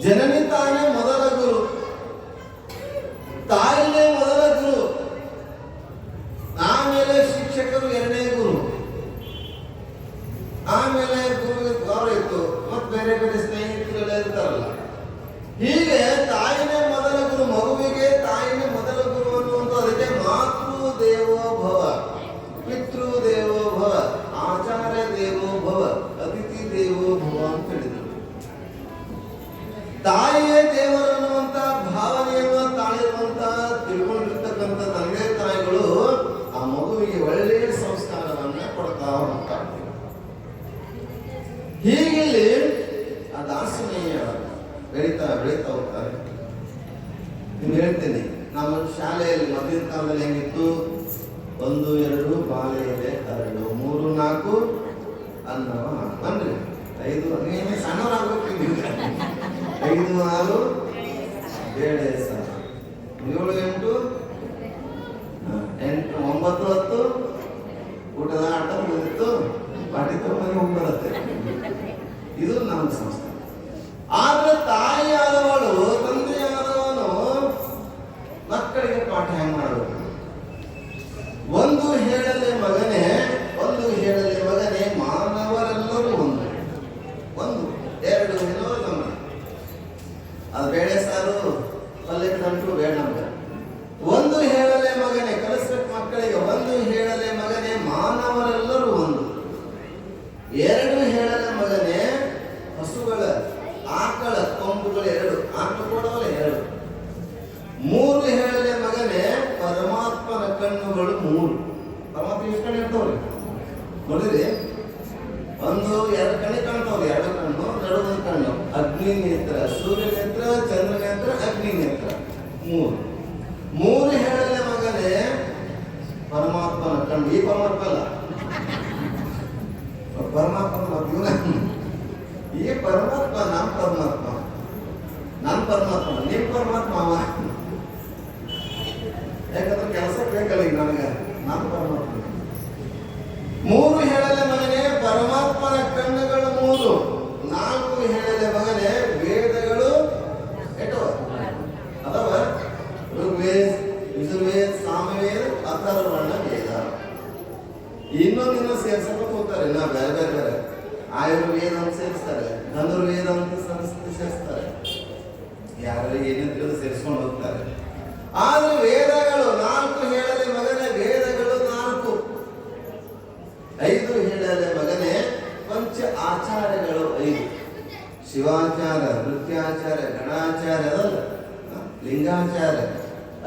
ಜನನಿ ತಾನೇ ಮೊದಲ ಗುರು, ತಾಯಿನೇ ಮೊದಲ ಗುರು, ಆಮೇಲೆ ಶಿಕ್ಷಕರು ಎರಡನೇ ಗುರು, ಆಮೇಲೆ ಗುರುವಿಗೆ ಗೌರವ ಇತ್ತು, ಮತ್ತೆ ಬೇರೆ ಬೇರೆ ಸ್ನೇಹಿತರೆಲ್ಲ ಇರ್ತಾರಲ್ಲ. ಹೀಗೆ ತಾಯಿನೇ ಮೊದಲ ಗುರು, ಮಗುವಿಗೆ ತಾಯಿನೇ ಮೊದಲ ಗುರು ಅನ್ನುವಂಥದ್ದಕ್ಕೆ ಮಾತೃ ದೇವೋ ಭವ, ಪಿತೃ ದೇವೋ ಭವ, ಆಚಾರ್ಯ ದೇವೋ ಭವ, ಅತಿಥಿ ದೇವೋ ಭವ ಅಂತ ಹೇಳಿದ್ರು. ತಾಯಿಯೇ ದೇವರು ಅನ್ನುವಂತ ಭಾವನೆಯನ್ನು ತಾಳಿರುವಂತ ತಿಳ್ಕೊಂಡಿರ್ತಕ್ಕಂಥ ತಂದೆ ತಾಯಿಗಳು ಆ ಮಗುವಿಗೆ ಒಳ್ಳೆಯ ಸಂಸ್ಕಾರವನ್ನ ಕೊಡ್ತಾ ಹೋಗ್ತಾರೆ. ಹೀಗಿಲ್ಲಿ ಆ ದಾಸನೇಯ ಬೆಳೀತಾ ಬೆಳೀತಾ ಹೋಗ್ತಾರೆ. ನಿಮ್ಗೆ ಹೇಳ್ತೇನೆ, ನಮ್ಮ ಶಾಲೆಯಲ್ಲಿ ಮೊದಲಿನ ಸಂಸ್ಕಾರದಲ್ಲಿ ಹೆಂಗಿತ್ತು? 1 2 ಬಾಳೆ ಎಲೆ ಹರಳು, 3 4 ಅನ್ನವ ಬನ್ರಿ, 5 ನೀನು ಸಣ್ಣವರಾಗ್ಬೇಕು, 5 6 ಬೇಳೆ ಸಾರು, 7 8 9 10 ಊಟದ ಆಟ ಮುಗಿದಿತ್ತು, ಪಾಟಿ ತಗೊಂಡು ಹೋಗ್ಬರುತ್ತೆ. ಇದು ನಮ್ಮ ಸಂಸ್ಕಾರ. ಆದ್ರೆ ತಾಯಿಯಾದವಳು, ತಂದೆಯಾದವನು ಮಕ್ಕಳಿಗೆ ಪಾಠ ಹೆಂಗ್ ಮಾಡಬೇಕು? ಒಂದು ಹೇಳಲೆ ಮಗನೇ, ಒಂದು ಹೇಳಲೆ ಮಗನೇ, ಮಾನವರೆಲ್ಲರೂ ಒಂದು. 2 ಏನೋ ನಮ್ಮ ಅದು ಬೇಳೆ ಸಾರು ಪಲ್ಯಕ್ಕಂತೂ ಬೇಡ ನಮ್ಗೆ. ಒಂದು ಹೇಳಲೆ ಮಗನೇ ಕಲಿಸ್ಬೇಕು ಮಕ್ಕಳಿಗೆ. ಒಂದು ಹೇಳಲೆ ಮಗನೇ, ಮಾನವರೆಲ್ಲರೂ ಒಂದು. 2 ಹೇಳಲೆ ಮಗನೇ, ಹಸುಗಳ ಆಕಳ ಕೊಂಬುಗಳು 2, ಆಕಳ ಕೊಡವಲ್ಲ 2. 3 ಹೇಳಲೆ ಮಗನೇ, ಪರಮಾತ್ಮನ ಕಣ್ಣುಗಳು 3. ಪರಮಾತ್ಮ ಎಷ್ಟು ಕಣ್ಣು ಇರ್ತಾವ್ರಿ ನೋಡಿರಿ? 1 2 ಕಣ್ಣು ಕಾಣ್ತಾವ್ರಿ, 2 ಕಣ್ಣು, ನಡುವ ಕಣ್ಣು, ಅಗ್ನಿ ನೇತ್ರ, ಸೂರ್ಯ ನೇತ್ರ, ಚಂದ್ರ ನೇತ್ರ, ಅಗ್ನಿ ನೇತ್ರ, 3 ಹೇಳಲೆ ಮಗನೇ, ಪರಮಾತ್ಮನ ಕಣ್ಣು. ಈ ಪರಮಾತ್ಮ ಅಲ್ಲ, ಪರಮಾತ್ಮನ ಈ ಪರಮಾತ್ಮ ನಮ್ಮ ಪರಮಾತ್ಮ, ನನ್ನ ಪರಮಾತ್ಮ, ನಿಮ್ಮ ಪರಮಾತ್ಮ ಅವ. ಯಾಕಂದ್ರೆ ಕೆಲಸ ಬೇಕಲ್ಲ ಈಗ ನನಗೆ, ನಮ್ಮ ಪರಮಾತ್ಮ. 3 ಹೇಳಲೆ ಮಗನೇ, ಪರಮಾತ್ಮನ ಕಣ್ಣುಗಳು 3. 4 ಹೇಳಲೆ ಮಗನೇ, ವೇದಗಳು ಎಷ್ಟು ಅದಾವ? ಋಗ್ವೇದ, ಯಜುರ್ವೇದ, ಸಾಮವೇದ, ಅಥರ್ವಣ ವೇದ. ಇನ್ನೊಂದಿನ ಸೇರ್ಸಕ್ಕೆ ಹೋಗ್ತಾರೆ, ನಾ ಬೇರೆ ಬೇರೆ ಆಯುರ್ವೇದ ಅಂತ ಸೇರಿಸ್ತಾರೆ, ಧನುರ್ವೇದ ಅಂತ ಸೇರಿಸ್ತಾರೆ, ಯಾರು ಏನಿದ್ರು ಸೇರಿಸ್ಕೊಂಡು ಹೋಗ್ತಾರೆ. ಆದ್ರೆ ವೇದಗಳು 4 ಹೇಳಲೆ ಮಗನೇ, ವೇದಗಳು 4. 5 ಹೇಳಲೆ ಮಗನೇ, ಪಂಚ ಆಚಾರ್ಯಗಳು 5. ಶಿವಾಚಾರ, ನೃತ್ಯಾಚಾರ, ಗಣಾಚಾರ, ಅದಲ್ಲ ಲಿಂಗಾಚಾರ.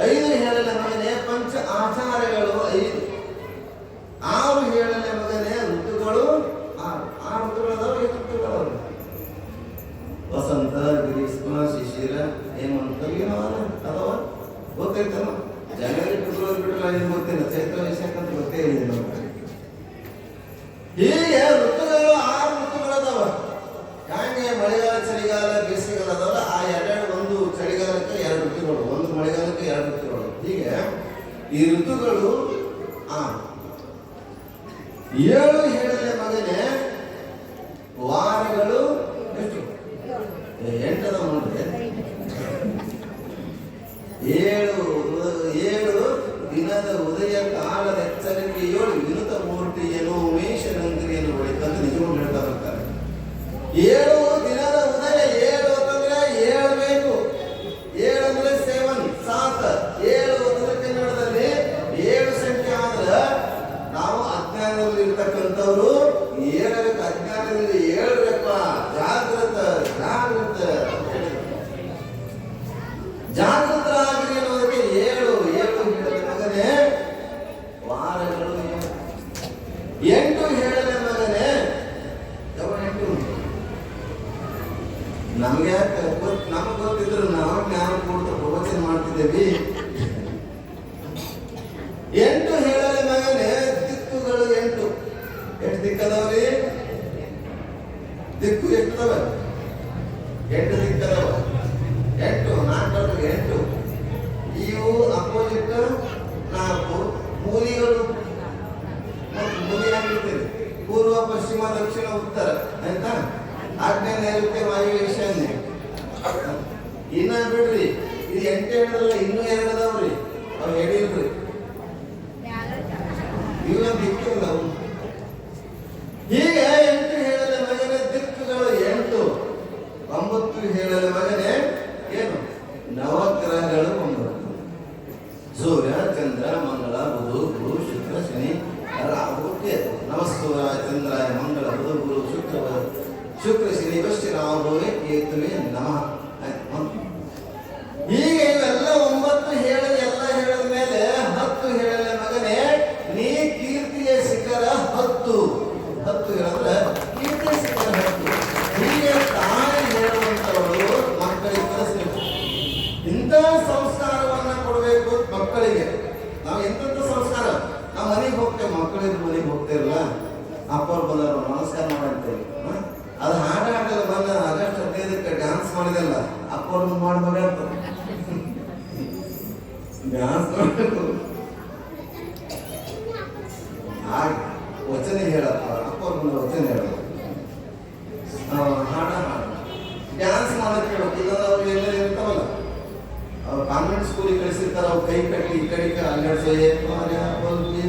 5 ಹೇಳಲೆ ಮಗನೇ, ಪಂಚ ಆಚಾರ್ಯಗಳು 5. 6 ಹೇಳಲೆ ಮಗನೇ, ಋತುಗಳು 6 ಋತುಗಳದಾವ. 5 ಋತುಗಳು: ವಸಂತ, ಗ್ರೀಷ್ಮ, ಶಿಶಿರ, ಹೇಮಂತ, ಏನೋ ಅದಾವ. ಗೊತ್ತೈತಲ್ಲ, ಜನವರಿ ಫೆಬ್ರವರಿ ಬಿಟ್ಟರೆ ಏನು ಗೊತ್ತಿಲ್ಲ, ಚೈತ್ರ ವೈಶಾಖ ಅಂತ ಗೊತ್ತೇ ಇಲ್ಲ ನಮ್ಗೆ. ಹೀಗೆ ಋತುಗಳು 6 ಋತುಗಳದಾವ. ಹಂಗೆ ಮಳೆಗಾಲ, ಚಳಿಗಾಲ, ಬೇಸಿಗೆಗಾಲ ಅದಾವಲ್ಲ, ಆ 2 ಒಂದು ಚಳಿಗಾಲಕ್ಕೆ 2 ಋತುಗಳು, ಒಂದು ಮಳೆಗಾಲಕ್ಕೆ 2 ಋತುಗಳು. ಹೀಗೆ ಈ ಋತುಗಳು 6. 7 ಹೇಳಲೆ ಮಗನೇ, ವಾರಗಳು ಎಷ್ಟು? 8 ಅದಾವ ನೋಡ್ರಿ. 7 ದಿನದ ಉದಯ ಕಾಲದ ಎಚ್ಚರಿಕೆಯೋ ವಿನುತ ಮೂರ್ತಿಯನ್ನು ಉಮೇಶನಂದ್ರಿಯನ್ನು ಹೊಳಿತಂದು ನಿಜವನ್ನು ಹೇಳ್ತಾ ಬರ್ತಾರೆ. 7 ದಿನದ ಉದಯ, 7 ಅಂತಂದ್ರೆ 7 ಬೇಕು. 7 ಅಂದ್ರೆ 7 7. 7 ಉತ್ತರ ಕನ್ನಡದಲ್ಲಿ 7 ಸಂಖ್ಯೆ ಆದ್ರೆ ನಾವು ಅಜ್ಞಾನದಲ್ಲಿ ಇರ್ತಕ್ಕಂಥವ್ರು 7 ಅಜ್ಞಾನದಲ್ಲಿ 7 ಜಾಗೃತ ಜಾಗೃತ ಜಾಗೃತರಾಗಿರಿ ಅನ್ನೋದಕ್ಕೆ 7 ಹೇಳಲೆ ಮಗನೇ, ವಾರಗಳು 8 ಹೇಳಲೆ ಮಗನೇ. ಯಾವ 8? ನಮ್ಗೆ ನಮಗೆ ಗೊತ್ತಿದ್ರು ನಾವು ಜ್ಞಾನ ಕೊಡ್ತ ಪ್ರವಚನ ಮಾಡ್ತಿದ್ದೇವೆ. 8 ಹೇಳಲೆ ಮಗನೇ, ದಿಕ್ಕುಗಳು 8. ಎಷ್ಟು ದಿಕ್ಕದವ್ರಿ? ದಿಕ್ಕು ಎಷ್ಟದವ? 8 ದಿಕ್ಕದವ. 8 4 8. ಇವು ಅಪೋಸಿಟ್ 4 ಮೂಲಿಗಳು. ಮೂಲಿಯಾಗಿರ್ತದೆ ಪೂರ್ವ, ಪಶ್ಚಿಮ, ದಕ್ಷಿಣ, ಉತ್ತರ, ಆಯ್ತಾ? ಆಗ್ನೇಯ, ನೈಋತ್ಯ, ವಾಯು, ಈಶಾನ್ಯ. ಇನ್ನ ಬಿಡ್ರಿ, ಇದು 8 ಹೇಳಿದ್ರಲ್ಲ, ಇನ್ನೂ 2 ಅದಾವ್ರಿ, ಅವ್ ಹೇಳಿಲ್ರಿ. ಇವ ದಿಕ್ಕಿಲ್ಲ. ಹೀಗೆ 8 ಹೇಳಲೆ ಮಗನೇ, ದಿಕ್ಕುಗಳು 8. 9 ಹೇಳಲೆ ಮಗನೇ, ಏನು? ನವಗ್ರಹಗಳು 9. ಸೂರ್ಯ, ಚಂದ್ರ, ಮಂಗಳ, ಬುಧ, ಗುರು, ಶುಕ್ರ, ಶನಿ, ರಾಹು, ಕೇತು. ನಮಸ್ಕಾರ ಚಂದ್ರಾಯ ಮಂಗಳ ಬುಧ ಗುರು ಶುಕ್ರ ಶನಿ ವಶ್ಯ ರಾಹುವೇ ಕೇತುವೆ ನಮಃ. ಹೀಗೆ ಇವೆಲ್ಲ 9 ಹೇಳದೆ, ಎಲ್ಲ ಹೇಳಿದ ಮೇಲೆ 10 ಹೇಳಲೆ ಮಗನೇ, ನೀ ಕೀರ್ತಿಯ ಶಿಖರ 10. 10 ಹೇಳಿದ್ರೆ ಕೀರ್ತಿಯ ಶಿಖರ 10. ಹೀಗೆ ತಾಯಿ ಹೇಳುವಂಥವಳು ಮಕ್ಕಳಿಗೆ ಕಲಿಸಬೇಕು. ಇಂಥ ಸಂಸ್ಕಾರವನ್ನ ಕೊಡಬೇಕು ಮಕ್ಕಳಿಗೆ.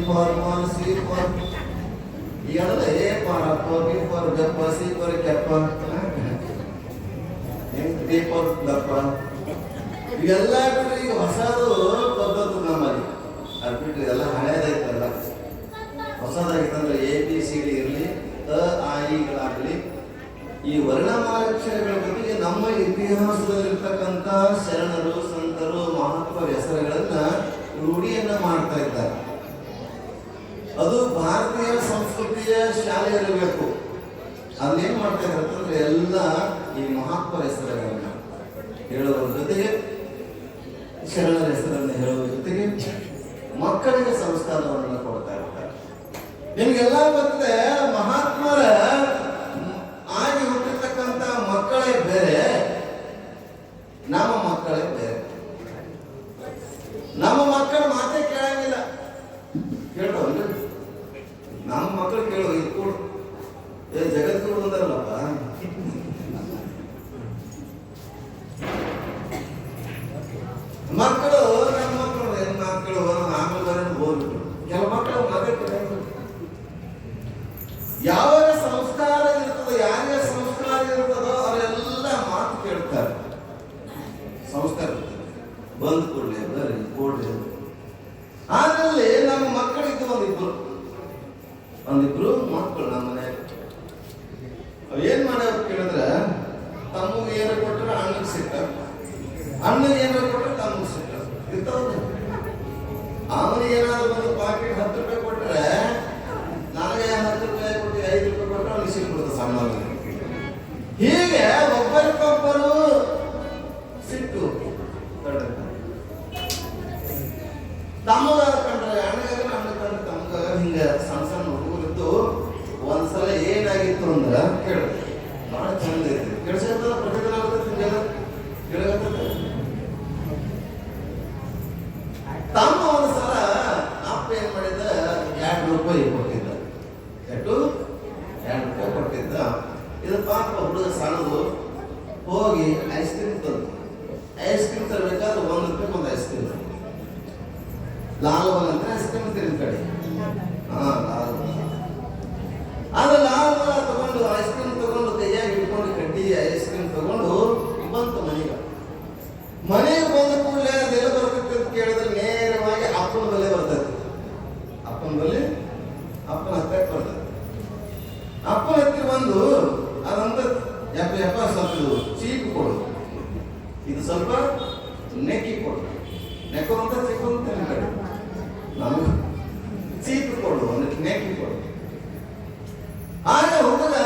ಫಾರ್ ಸಿ ಫಾರ್ ಈಗೆಲ್ಲ ಎ ಫಾರ್ ಅಪ್ಪ, ಬಿ ಫಾರ್ ಗಪ್ಪ, ಸಿ ಫಾರ್ ಕೆಪ್ಪ, ಡಿ ಫಾರ್ ದಪ್ಪ. ಇವೆಲ್ಲ ಬಿಟ್ಟರೆ ಈಗ ಹೊಸದು ಪದ್ಧತಿ ನಮ್ಮಲ್ಲಿ. ಅದು ಬಿಟ್ಟರೆ ಎಲ್ಲ ಹಳೇದೈತಲ್ಲ. ಹೊಸದಾಗಿತ್ತಂದ್ರೆ ಎ ಬಿ ಸಿ ಡಿ ಇರಲಿ, ಅ ಆ ಇಗಳಾಗಲಿ, ಈ ವರ್ಣಮಾಲಾಕ್ಷರಗಳ ಜೊತೆಗೆ ನಮ್ಮ ಇತಿಹಾಸದಲ್ಲಿರ್ತಕ್ಕಂಥ ಶರಣರು, ಸಂತರು, ಮಹಾತ್ಮರ ಹೆಸರುಗಳನ್ನ ರೂಢಿಯನ್ನ ಮಾಡ್ತಾ ಇದ್ದಾರೆ. ಅದು ಭಾರತೀಯ ಸಂಸ್ಕೃತಿಯ ಶಾಲೆ ಇರಬೇಕು. ಅಲ್ಲೇನ್ ಮಾಡ್ತಾ ಇದ್ದಾರೆ ಅಂತಂದ್ರೆ ಎಲ್ಲ ಈ ಮಹಾತ್ಮರ ಹೆಸರುಗಳನ್ನ ಹೇಳುವ ಜೊತೆಗೆ, ಶರಣರ ಹೆಸರನ್ನು ಹೇಳುವ ಜೊತೆಗೆ ಮಕ್ಕಳಿಗೆ ಸಂಸ್ಕಾರವನ್ನು ಕೊಡ್ತಾ ಇರ್ತಾರೆ. ನಿಮ್ಗೆಲ್ಲ ಗೊತ್ತಿದೆ, ಮಹಾತ್ಮರ ಆಗಿ ಹುಟ್ಟಿರ್ತಕ್ಕಂಥ ಮಕ್ಕಳೇ ಬೇರೆ, ನಮ್ಮ ಮಕ್ಕಳೇ ಬೇರೆ. ನಮ್ಮ ಮಕ್ಕಳು ಮಾತೇ ಕೇಳಂಗಿಲ್ಲ. ಕೇಳ್ತಾವಲ್ಲ, ನಮ್ಮ ಮಕ್ಕಳು ಕೇಳೋ ಇದು ಕೊಡು, ಜಗದ್ಗುರು ಬಂದಾರಲ್ಲಪ್ಪ, ಮಕ್ಕಳು ನಮ್ಮ ಮಕ್ಕಳು ಹೆಣ್ಣು ಮಕ್ಕಳು ಆಮೇಲೆ ಹೋಗ್ಬಿಟ್ಟು ಕೆಲವು ಮಕ್ಕಳು ಮಾತೇ ಕೇಳಂಗಿಲ್ಲ. ಯಾವಾಗ ಸಂಸ್ಕಾರ ಇರ್ತದೋ, ಯಾರಿಗೆ ಸಂಸ್ಕಾರ ಇರ್ತದೋ ಅವರೆಲ್ಲ ಮಾತು ಕೇಳ್ತಾರೆ. ಸಂಸ್ಕಾರ ಬಂದ್ ಕೊಡ್ಲಿ ಬರ್ರಿ ಕೊಡ್ಲಿ. ಆದ್ರಲ್ಲಿ ನಮ್ಮ ಮಕ್ಕಳಿದ್ದು ಒಂದಿಬ್ರು ಮಕ್ಕಳು ನಮ್ಮ ಮನೆ ಏನ್ ಮಾಡ್ಯಾವ ಕೇಳಿದ್ರೆ, ತಮ್ಮಗೆ ಏನಾರು ಕೊಟ್ರೆ ಅಣ್ಣಗೆ ಸಿಟ್ಟ, ಅಣ್ಣಗೆ ಏನಾರು ಕೊಟ್ರೆ ತಮ್ಗೆ ಸಿಟ್ಟ ಇರ್ತಾವ. ಅವನಿಗೆ ಏನಾದ್ರು ಒಂದು ಪಾಕೆಟ್ 10 ರೂಪಾಯಿ ಕೊಟ್ರೆ, ನನಗೆ 10 ರೂಪಾಯಿ ಕೊಟ್ಟು 5 ರೂಪಾಯಿ ಕೊಟ್ಟರೆ ಅವ್ನಿಗೆ ಸಿಕ್ಬಿಡುತ್ತೆ ಸಣ್ಣ. ಹೀಗೆ ಒಬ್ಬರಿಗೊಬ್ಬರು ಸಿಟ್ಟು ತಮ್ಮಗ ಕಂಡ್ರೆ ಅಣ್ಣಗ, ಅಣ್ಣ ಕಂಡ್ರೆ ತಮ್ಮಗ, ಹಿಂಗ ಸಣ್ಣ ಸಣ್ಣ ಹುಡುಗರಿದ್ದು ಒಂದ್ಸಲ ಏನಾಗಿತ್ತು ಅಂದ್ರೆ ಕೇಳ ಬಹಳ ಚಂದ ಐತಿ. ಕೇಳಿಸಲ್ಲ ಪ್ರತಿದಿನ ಕೇಳಗತ್ತ. ತಮ್ಮ ಒಂದ್ಸಲ ಅಪ್ಪ ಏನ್ ಮಾಡಿದ, 2 ರೂಪಾಯಿ ಕೊಟ್ಟಿದ್ದ. ಎಷ್ಟು? 2 ರೂಪಾಯಿ ಕೊಟ್ಟಿದ್ದ. ಇದು ಪಾಪ ಹುಡುಗ ಸಣ್ಣದು ಹೋಗಿ ಐಸ್ ಕ್ರೀಮ್ ತಂದು, ಐಸ್ ಕ್ರೀಮ್ ತರಬೇಕಾದ್ರೆ 1 ರೂಪಾಯಿ ಒಂದು ಐಸ್ ಕ್ರೀಮ್, ಲಾಲ್ ಬಾಲ್ ಅಂತ ಐಸ್ ಕ್ರೀಮ್ ತಿರುಗಿ ಕಡೆ. ಲಾಲ್ ಬಾಲ್. ಅದು ಲಾಲ್ ಬಾಲ್ ತಗೊಂಡು ಐಸ್ ಕ್ರೀಮ್ ತಗೊಂಡು ಕೈಯಾಗಿ ಹಿಡ್ಕೊಂಡು ಕಡ್ಡಿ ಐಸ್ ಕ್ರೀಮ್ ತಗೊಂಡು ಬಂತು ಮನೆಗೆ. ಮನೆಗೆ ಬಂದ ಕೂಡಲೇ ಅದೆಲ್ಲ ಬರ್ತೈತೆ ಅಂತ ಕೇಳಿದ್ರೆ ನೇರವಾಗಿ ಅಪ್ಪನ ಬಲೆ ಬರ್ತೈತಿ. ಅಪ್ಪನ ಬಲೆ ಅಪ್ಪನ ಹತ್ತಕ್ಕೆ ಬರ್ತೈತಿ. ಅಪ್ಪನ ಹತ್ತಿರ ಬಂದು ಅದಂತ ಯಪ್ಪ ಸ್ವಲ್ಪ ಇದು ಚೀಪ್ ಕೊಡು, ಇದು ಸ್ವಲ್ಪ ನೆಕ್ಕಿ ಕೊಡು. ನೆಕ್ಕೋದಂತ ಚಿಕ್ಕೋದಂತ ನಿಮ್ಮ ಕಡೆ, ನಮಗೆ ಚೀಪ್ ಕೊಡು, ನೆಕ್ಕಿ ಕೊಡು. ಆಗ ಹುಡುಗ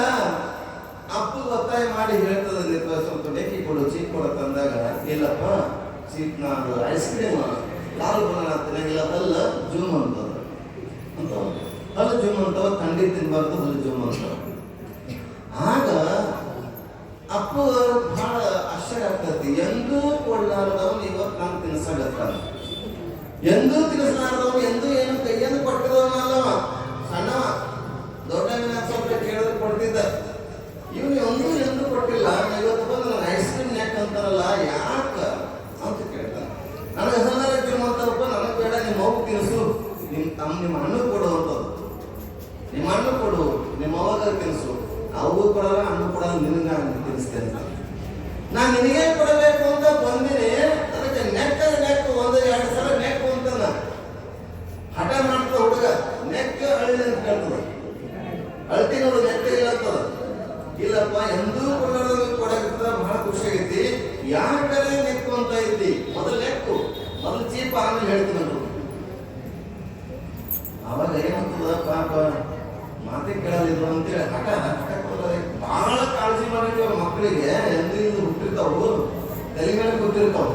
ಅಪ್ಪಗೆ ಒತ್ತಾಯ ಮಾಡಿ ಹೇಳ್ತದೆ, ಸ್ವಲ್ಪ ನೆಕ್ಕಿ ಕೊಡು, ಚೀಪ್ ಕೊಡು ತಂದಾಗ, ಇಲ್ಲಪ್ಪ ಚೀಪ್ ನಾನು ಐಸ್ ಕ್ರೀಮ್ ಲಾಲ್ ಬಣ್ಣ ತಿನ್ನಂಗಿಲ್ಲ, ಅಲ್ಲ ಜೂಮ್ ಅಂತದ ಅಂತ. ಹಲ್ಲು ಜುಮ್ ಅಂತವ, ಥಂಡಿ ತಿನ್ಬಾರ್ದು, ಹಲ್ಲು ಜುಮ್ ಅಂತವ. ಆಗ ಅಪ್ಪ ಬಹಳ ಆಶ್ಚರ್ಯ ಆಗ್ತತಿ. ಎಂದೂ ಕೊಡ್ಲಾರ್ದವನು ಇವತ್ತು ನಾನು ತಿನ್ಸಾಗತ್ತಾನ. ಎಂದೂ ತಿನ್ಸಲಾರ್ದವನು ಎಂದೂ ಏನು ಕೈಯನ್ನು ಕೊಟ್ಟಿದವನಲ್ಲವ, ಸಣ್ಣವ. ದೊಡ್ಡ ಸ್ವಲ್ಪ ಕೇಳಿದ್ರೆ ಕೊಡ್ತಿದ್ದ. ಇವನು ಎಂದೂ ಕೊಟ್ಟಿಲ್ಲ. ಇವತ್ತು ಬಂದು ನಾನು ಐಸ್ ಕ್ರೀಮ್ ಯಾಕೆ ಅಂತಾರಲ್ಲ, ಯಾಕ ಅಂತ ಕೇಳ್ತಾನೆ. ನನಗೆ ಹಲ್ಲಾರ ಜುಮ್ ಅಂತಪ್ಪ, ನನಗೆ ಬೇಡ, ನಿಮ್ಮ ಮಗು ತಿನ್ಸು, ನಿಮ್ಮ ಹಣ್ಣು ಕೊಡು ಅಂತದ್ದು. ನಿಮ್ಮ ಹಣ್ಣು ಕೊಡು, ನಿಮ್ಮ ಅವಾಗ ತಿನ್ಸು. ಅವು ಕೊಡಲ್ಲ, ಹಣ್ಣು ಕೊಡಲ್ಲ, ನಿನಗೆ ತಿನ್ನಿಸ್ತೇನೆ. ನಾನು ನಿನಗೆ ಕೊಡಬೇಕು ಅಂತ ಬಂದಿನಿ, ಅದಕ್ಕೆ ನೆಕ್ಕ 1-2 ಸಲ ನೆಕ್ಕು ಅಂತಾನ. ಹಠ ಮಾಡ್ತದ ಹುಡುಗ, ನೆಕ್ಕ ಅಳ್ಳಿ ಅಂತ ಕೇಳ್ತದ. ಅಳ್ತಿ ನೋಡು, ನೆಕ್ಕ ಇಲ್ಲ ಅಂತದ. ಇಲ್ಲಪ್ಪ, ಎಂದೂ ಕೊಡೋದಕ್ಕೆ ಬಹಳ ಖುಷಿ ಆಗೈತಿ. ಯಾಕಂದ್ರೆ ನೆಕ್ಕು ಅಂತ ಐತಿ, ಮೊದಲು ನೆಕ್ಕು, ಮೊದಲು ಚೀಪ, ಆಮೇಲೆ ಹೇಳ್ತೀನಿ ನೋಡು. ಅವಾಗ ಏನಾಗ್ತದ, ಪಾಪ ಮಾತೆ ಕೇಳಲಿದ್ರು ಅಂತೇಳಿ ಹಠ ಬಹಳ ಕಾಳಜಿ ಮಾಡಿರ್ತಾವ ಮಕ್ಕಳಿಗೆ. ಎಂದಿಂದ ಹುಟ್ಟಿರ್ತಾವು, ತಲೆ ಮೇಲೆ ಕೂತಿರ್ತಾವ.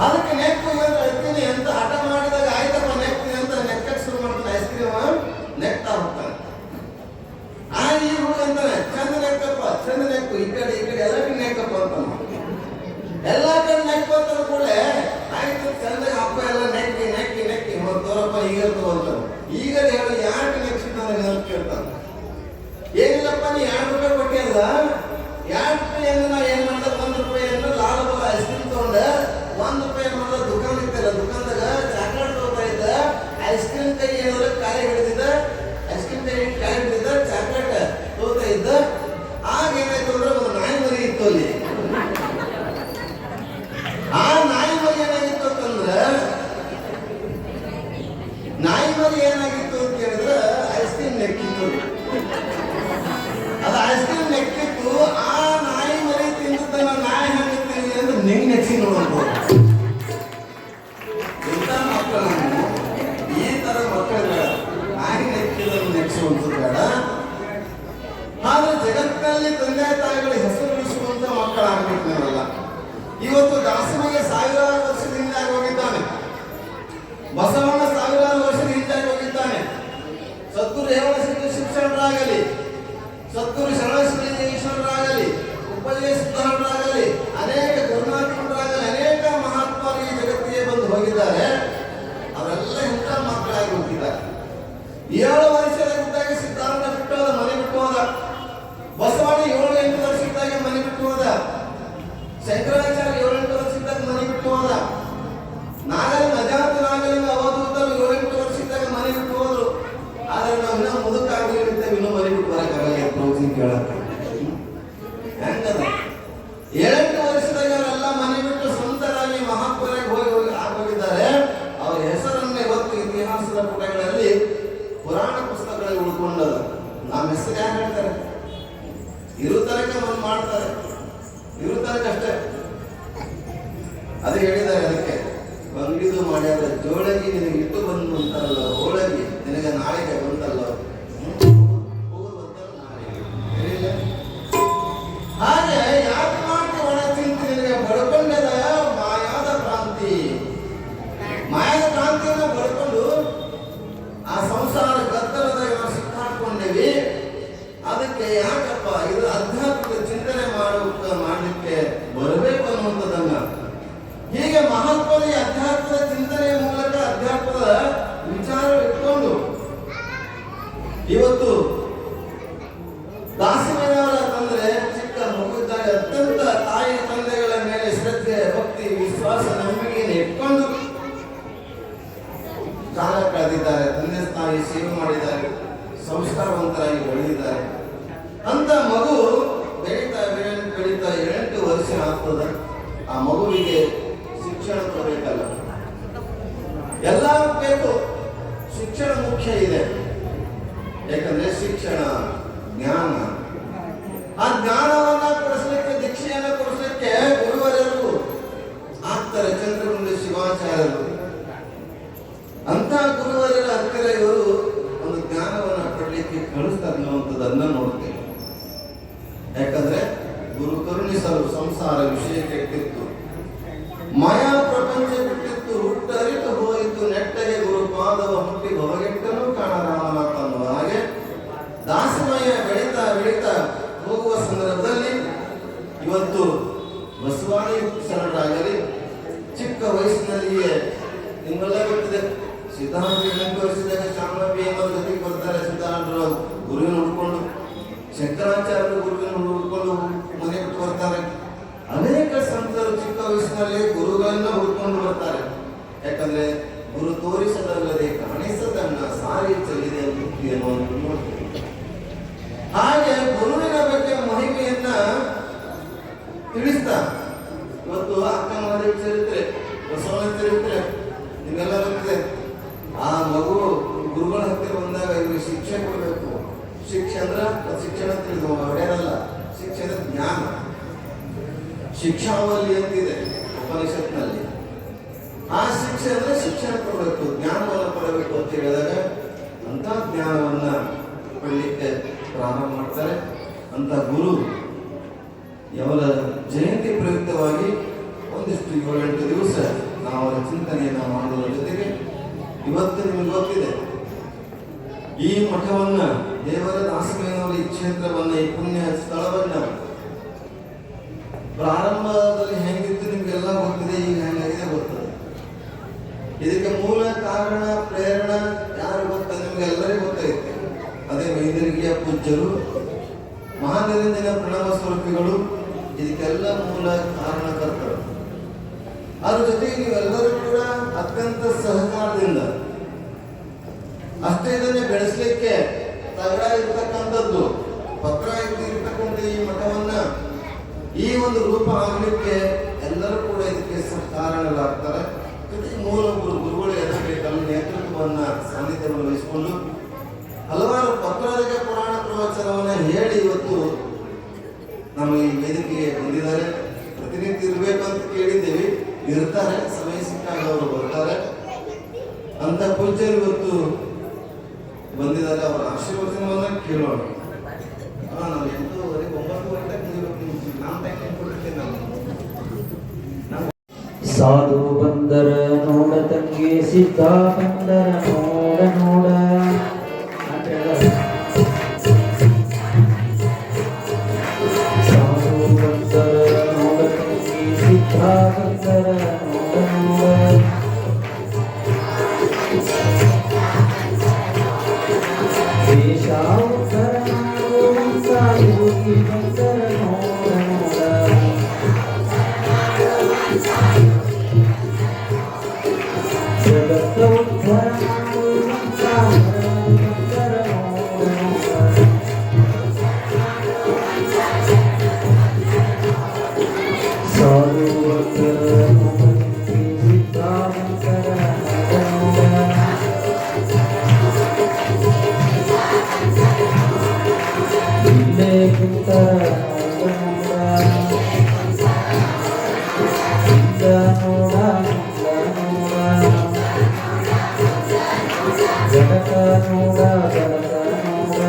ಅದಕ್ಕೆ ನೆಕ್ಕು ಹೇಳ್ತೀನಿ ಅಂತ ಹಠ ಮಾಡಿದಾಗ, ಆಯ್ತಪ್ಪ ನೆಕ್ತೀನಿ ಅಂತ ನೆಕ್ಕಕ್ಕೆ ಶುರು ಮಾಡ್ತಾನೆ. ಐಸ್ ಕ್ರೀಮ್ ನೆಕ್ತಾ ಹೋಗ್ತಾನೆ. ಈ ಹುಡುಗ ಅಂತಾನೆ, ಚಂದ ನೆಕ್ಕಪ್ಪ, ಚಂದ ನೆಕ್ಕು, ಈ ಕಡೆ ಎಲ್ಲ ಕಡೆ ನೆಕ್ಕಪ್ಪ ಅಂತ. ಎಲ್ಲ ಕಡೆ ನೆಕ್ಕು ಅಂತ ಕೂಡಲೇ ಆಯ್ತು, ಚಂದಾಗ ಅಪ್ಪ ಎಲ್ಲ ನೆಕ್ಕಿ ನೆಕ್ಕಿ ನೆಕ್ಕಿ ತೋರಪ್ಪ ಈಗ ಅಂತ. ಈಗ ಹೇಳು, ಯಾಕೆ ನೆಕ್ಸ್ಟ್ ನನಗೆ ಅಂತ ಕೇಳ್ತಾನೆ. ಏನಿಲ್ಲಪ್ಪ, ನೀ 2 ರೂಪಾಯಿ ಕೊಟ್ಟಿಯಲ್ಲ, 2 ರೂಪಾಯಿಯನ್ನು ನಾ ಏನ್ ಮಾಡ್ದೆ, 1 ರೂಪಾಯಿಯನ್ನು ಲಾಲ್ ಬಾಲ್ ಐಸ್ ಕ್ರೀಮ್ ತಗೊಂಡೆ, 1 ರೂಪಾಯಿ ಏನ್ ಮಾಡ್ದೆ, ದುಕಾನ್ ಇತ್ತಲ್ಲ, ದುಕಾನ್ದಾಗ ಚಾಕ್ಲೇಟ್ ತಗೋತಾ ಇಂಥ ಮಕ್ಕಳನ್ನು ಈ ತರ ಮಕ್ಕಳ ನಾಯಿ ನೆಚ್ಚಿದನ್ನು ನೆಚ್ಚಿಸುವಂಥದ್ದು ಬೇಡ. ಆದ್ರೆ ಜಗತ್ತಿನಲ್ಲಿ ತಂದೆ ತಾಯಿಗಳ ಹೆಸರು ಉಳಿಸುವಂತ ಮಕ್ಕಳಾಗಬೇಕು ನಾವೆಲ್ಲ. ಇವತ್ತು ದಾಸನಿಗೆ ಸಾವಿರಾರು ವರ್ಷದ ಹಿಂದೆ ಹೋಗಿದ್ದಾನೆ, ಬಸವಣ್ಣ ಸಾವಿರಾರು ವರ್ಷದ ಹಿಂದೆ ಹೋಗಿದ್ದಾನೆ, ಸದ್ಗುರು ರೇವಣ ಶಿಕ್ಷಣರಾಗಲಿ, ಸದ್ಗುರು ಶರಣಶ್ರೀ ಈಶ್ವರರಾಗಲಿ, ಉಪಜಯ ಸಿದ್ಧಾರರಾಗಲಿ, ಅನೇಕ ಕರುಣಾಕರಾಗಲಿ, ಅನೇಕ ಮಹಾತ್ಮರು ಈ ಜಗತ್ತಿಗೆ ಬಂದು ಹೋಗಿದ್ದಾರೆ. ಅವರೆಲ್ಲ ಇಂಥ ಮಕ್ಕಳಾಗಿ ಹೋಗಿದ್ದಾರೆ. 7 ವರ್ಷದಲ್ಲಿದ್ದಾಗ ಸಿದ್ಧಾರ್ಥ ಬಿಟ್ಟು ಹೋದ, ಮನೆ ಬಿಟ್ಟು ಹೋದ. ಬಸವಣ್ಣ 7-8 ವರ್ಷದಾಗ ಮನೆ ಬಿಟ್ಟು ಹೋದ. ಶಂಕರಾಚಾರ್ಯ 7-8 ವರ್ಷದಾಗ ಮನೆ ಬಿಟ್ಟು ಹೋದ. ನಾಗಲಿಂಗ ಅವಧೂತರು 7-8 ವರ್ಷದಾಗ ಮನೆ ಬಿಟ್ಟು ಹೋದ್ರು. ಆದ್ರೆ ನಾವು ಇನ್ನೂ ಮುದುಕಾಗಿರ್ತೇವೆ, ಇನ್ನೂ ಮನೆ ಬಿಟ್ಟು ಬರಕ್ಕಾಗಲ್ಲ. ಪ್ರವಚನ ಕೇಳಕ್ಕೆ ಹೆಂಗದ? 7-8 ವರ್ಷದಾಗ ಅವರೆಲ್ಲ ಮನೆ ಬಿಟ್ಟು ಸ್ವಂತರಾಗಿ ಮಹಾಪುರಾಗಿ ಹೋಗಿದ್ದಾರೆ. ಅವರ ಹೆಸರನ್ನ ಇವತ್ತು ಇತಿಹಾಸದ ಪುಟಗಳಲ್ಲಿ, ಪುರಾಣ ಪುಸ್ತಕಗಳಲ್ಲಿ ಉಳ್ಕೊಂಡದ. ನಮ್ಮ ಹೆಸರು ಯಾರು ಹೇಳ್ತಾರೆ? ಇರು ತನಕ ಒಂದು ಮಾಡ್ತಾರೆ, ಇರು ತನಕ ಅಷ್ಟೇ. ಅದೇ ಹೇಳಿದ್ದಾರೆ, ಅದಕ್ಕೆ ಬಂಗಿದು ಮಾಡ್ಯಾರ ಜೋಳಗಿ ನಿನಗೆ ಇಟ್ಟು ಬಂದು ಅಂತಾರಲ್ಲ, ಹೋಳಗಿ ನಿನಗೆ ನಾಳೆಗೆ ಬಂತಲ್ಲ, ಹಾಗೆ ಯಾಕೆ ಮಾಡ್ತಿ ಒಣ ಚಿಂತೆ ನಿನಗೆ ಬಡ್ಕೊಂಡದ ಮಾಯಾದ ಕ್ರಾಂತಿ. ಮಾಯಾದ ಕ್ರಾಂತಿಯನ್ನು ಬಡ್ಕೊಂಡು ಆ ಸಂಸಾರ ಗದ್ದಲದಾಗ ನಾವು ಸಿಕ್ಕಾಡ್ಕೊಂಡೇವಿ. ಅದಕ್ಕೆ ಯಾಕಪ್ಪ ಇದು ಅಧ್ಯಾತ್ಮದ ಚಿಂತನೆ ಮಾಡಲಿಕ್ಕೆ ಬರಬೇಕು ಅನ್ನುವಂಥದ್ದನ್ನ. ಹೀಗೆ ಮಹಾತ್ಮನ ಅಧ್ಯಾತ್ಮದ ಚಿಂತನೆಯ ಮೂಲಕ ಅಧ್ಯಾತ್ಮದ ವಿಚಾರ ಇಟ್ಕೊಂಡು ಇವತ್ತು ದಾಸಿಮಯ್ಯನವರ ತಂದ್ರೆ ಚಿಕ್ಕ ಮಗುವಿದ್ದಾಗ ಅತ್ಯಂತ ತಾಯಿ ತಂದೆಗಳ ಮೇಲೆ ಶ್ರದ್ಧೆ, ಭಕ್ತಿ, ವಿಶ್ವಾಸ, ನಂಬಿಕೆಯನ್ನು ಇಟ್ಕೊಂಡು ಕಾಲ ಕಳೆದಿದ್ದಾರೆ. ತಂದೆ ತಾಯಿ ಸೇವೆ ಮಾಡಿದ್ದಾರೆ, ಸಂಸ್ಕಾರವಂತರಾಗಿ ಬೆಳೆದಿದ್ದಾರೆ. ಅಂತ ಮಗು ಬೆಳೀತಾ 8 ವರ್ಷ ಆಗ್ತದೆ. ಆ ಮಗುವಿಗೆ ಶಿಕ್ಷಣ ಕೊಡಬೇಕಲ್ಲ, ಎಲ್ಲ ಬೇಕು. ಶಿಕ್ಷಣ ಮುಖ್ಯ ಇದೆ. ಯಾಕಂದ್ರೆ ಶಿಕ್ಷಣ ಜ್ಞಾನ, ಆ ಜ್ಞಾನವನ್ನ ಕೊಡಿಸ್ಲಿಕ್ಕೆ, ದೀಕ್ಷೆಯನ್ನ ಕೊಡಿಸ್ಲಿಕ್ಕೆ ಗುರುವರರು ಆಗ್ತಾರೆ. ಚಂದ್ರಗುಂಡ ಶಿವಾಚಾರ್ಯರು ಅಂತ ಗುರುವರರ ಹತ್ತಿರ ಇವರು ಒಂದು ಜ್ಞಾನವನ್ನ ಪಡಲಿಕ್ಕೆ ಕಳಿಸ್ತಾರೆ ಅನ್ನುವಂಥದ್ದನ್ನ ನೋಡ್ತೇವೆ. ಯಾಕಂದ್ರೆ ಗುರು ಕರುಣಿಸಲು ಸಂಸಾರ ವಿಷಯ ಕೆಟ್ಟಿತ್ತು, ಮಾಯಾ ಪ್ರಪಂಚ ಬಿಟ್ಟಿತ್ತು, ಹುಟ್ಟರಿತು ಹೋಯಿತು ನೆಟ್ಟಗೆ ಗುರು ಪಾದವ ಹುಟ್ಟಿ ಭವಗೆಟ್ಟನು ಕಾಣರಾಮನಾಥ ಅನ್ನುವ ಹಾಗೆ ದಾಸಮಯ ಬೆಳೀತಾ ಬೆಳೀತಾ ಹೋಗುವ ಸಂದರ್ಭದಲ್ಲಿ ಇವತ್ತು ಬಸವಾಣಿ ಶರಣರಾಗಲಿ ಚಿಕ್ಕ ವಯಸ್ಸಿನಲ್ಲಿಯೇ ನಿಮ್ಮೆಲ್ಲ ಗೊತ್ತಿದೆ. ಸಿದ್ಧಾಂತ 8 ವರ್ಷದಾಗ ಶಾಮನಬಿ ಎಂಬ ಜೊತೆಗೆ ಬರ್ತಾರೆ. ಸಿದ್ಧಾಂತರು ಗುರುವಿನ ಹುಡ್ಕೊಂಡು, ಶಂಕರಾಚಾರ್ಯರು ಗುರುವಿನ ಹುಡ್ಕೊಂಡು ಮನೆ ಬಿಟ್ಟು ಬರ್ತಾರೆ. ಅನೇಕ ಸಂತರು ಚಿಕ್ಕ ವಯಸ್ಸಿನಲ್ಲಿ ಗುರುಗಳನ್ನ ಹುಡ್ಕೊಂಡು ಬರ್ತಾರೆ. ಯಾಕಂದ್ರೆ ಗುರು ತೋರಿಸದಲ್ಲದೆ ಕಾಣಿಸದನ್ನ ಸಾರಿ ಚಲಿದೆ ಮುಕ್ತಿಯನ್ನು ನೋಡ್ತೀವಿ. ಹಾಗೆ ಗುರುವಿನ ಬಗ್ಗೆ ಮಹಿಮೆಯನ್ನ ತಿಳಿಸ್ತಾ ಇವತ್ತು ಅಕ್ಕ ಮಹಾದೇವ ಚರಿತ್ರೆ, ಬಸವನ ಚರಿತ್ರೆ ನಿಮ್ಗೆಲ್ಲ ಗೊತ್ತಿದೆ. ಆ ಮಗು ಗುರುಗಳ ಹತ್ತಿರ ಬಂದಾಗ ಇವ್ರಿಗೆ ಶಿಕ್ಷೆ ಕೊಡಬೇಕು. ಶಿಕ್ಷೆ ಅಂದ್ರ ಶಿಕ್ಷಣ ತಿಳಿದು ಒಡೆಯಲ್ಲ, ಶಿಕ್ಷೆ ಅಂದ್ರೆ ಜ್ಞಾನ. ಶಿಕ್ಷಾವಲ್ಲಿ ಅಂತಿದೆ ಉಪನಿಷತ್ನಲ್ಲಿ. ಆ ಶಿಕ್ಷೆ ಅಂದ್ರೆ ಶಿಕ್ಷಣ ಕೊಡಬೇಕು, ಜ್ಞಾನವನ್ನು ಕೊಡಬೇಕು ಅಂತ ಹೇಳಿದಾಗ ಅಂತ ಜ್ಞಾನವನ್ನ ಪಡಲಿಕ್ಕೆ ಪ್ರಾರಂಭ ಮಾಡ್ತಾರೆ. ಅಂತ ಗುರು ಅವರ ಜಯಂತಿ ಪ್ರಯುಕ್ತವಾಗಿ ಒಂದಿಷ್ಟು 7-8 ದಿವಸ ನಾವು ಅವರ ಚಿಂತನೆಯನ್ನು ಮಾಡುವುದರ ಜೊತೆಗೆ ಇವತ್ತು ನಿಮಗೆ ಗೊತ್ತಿದೆ, ಈ ಮಠವನ್ನ ದೇವರ ದಾಸಮಯ್ಯನವರ ಈ ಕ್ಷೇತ್ರವನ್ನ, ಈ ಪುಣ್ಯ ಸ್ಥಳವನ್ನ ಪ್ರಾರಂಭದಲ್ಲಿ ಹೆಂಗಿತ್ತು ನಿಮ್ಗೆಲ್ಲ ಗೊತ್ತಿದೆ, ಈಗ ಹೆಂಗಾಗಿದೆ ಗೊತ್ತದೆ. ಇದಕ್ಕೆ ಮೂಲ ಕಾರಣ, ಪ್ರೇರಣ ಯಾರು ಗೊತ್ತ ನಿಮ್ಗೆಲ್ಲರಿಗೂ ಗೊತ್ತಾಗುತ್ತೆ. ಅದೇ ವೈದ್ಯರಿಗೆಯ ಪೂಜ್ಯರು, ಮಹಾನಿರಂಜನ ಪ್ರಣವ ಸ್ವರೂಪಿಗಳು ಇದಕ್ಕೆಲ್ಲ ಮೂಲ ಕಾರಣಕರ್ತರು. ಅದ್ರ ಜೊತೆಗೆ ನೀವೆಲ್ಲರೂ ಕೂಡ ಅತ್ಯಂತ ಸಹಕಾರದಿಂದ ಅಷ್ಟೇ ಇದನ್ನೇ ಬೆಳೆಸಲಿಕ್ಕೆ ತಗಡ ಇರ್ತಕ್ಕಂಥದ್ದು, ಪತ್ರ ಇರ್ತಕ್ಕಂಥ ಈ ಮಠವನ್ನ ಈ ಒಂದು ರೂಪ ಆಗಲಿಕ್ಕೆ ಎಲ್ಲರೂ ಕೂಡ ಇದಕ್ಕೆ ಕಾರಣಗಳಾಗ್ತಾರೆ. ಜೊತೆಗೆ ಮೂಲ ಗುರುಗಳು ಎದಬೇಕಲ್ಲ ನೇತೃತ್ವವನ್ನ ಸಾನ್ನಿಧ್ಯವನ್ನು ವಹಿಸಿಕೊಂಡು ಹಲವಾರು ಪತ್ರಾಧಿಕ ಪುರಾಣ ಪ್ರವಚನವನ್ನ ಹೇಳಿ ಇವತ್ತು ನಮ್ಮ ಈ ವೇದಿಕೆಗೆ ಬಂದಿದ್ದಾರೆ. ಪ್ರತಿನಿಧಿ ಇರಬೇಕು ಅಂತ ಕೇಳಿದ್ದೇವೆ, ಇರ್ತಾರೆ, ಸಮಯ ಸಿಕ್ಕಾಗ ಅವರು ಬರ್ತಾರೆ. ಅಂತ ಪೂಜ್ಯರು ಇವತ್ತು ಬಂದಿದ್ದಾರೆ. ಅವರ ಆಶೀರ್ವಚನವನ್ನ ಕೇಳೋಣ. ನಾನು 8:30 9 ಗಂಟೆಗೆ ನಾನು ಟೈಮ್ ಕೊಟ್ಟಿರ್ತೇನೆ. ನಾನು ಸಾಧು ಬಂದರ ನೋಡ ತಂಗಿ, ಸಿದ್ಧ ಬಂದರ ನೋಡ ನೋಡ. ಸಾಧು ಬಂದರ ನೋಡ ತಂಗಿ, ಸಿದ್ಧ ಬಂದರ ನೋಡ ನೋಡ. ದೇಶ ಉದ್ಧರ ಮಾಡುವಂತ ಯೋಗಿ ಬಂದರ ನೋಡ ನೋಡ. ಜಗತ್ತ ಉದ್ಧಾರ ಮಾಡುವಂತ ಬಂದರ ನೋಡ ನೋಡ. ಸಾಧು ಬಂದರ ನೋಡ ತಂಗಿ, ಸಿದ್ಧ ಬಂದರ ನೋಡ ನೋಡ. ಇಲ್ಲೇ ಕುಂತರ ನೋಡ ನೋಡ, ಜಗತ್ತ ನೋಡ ಜಗತ್ತ ನೋಡ,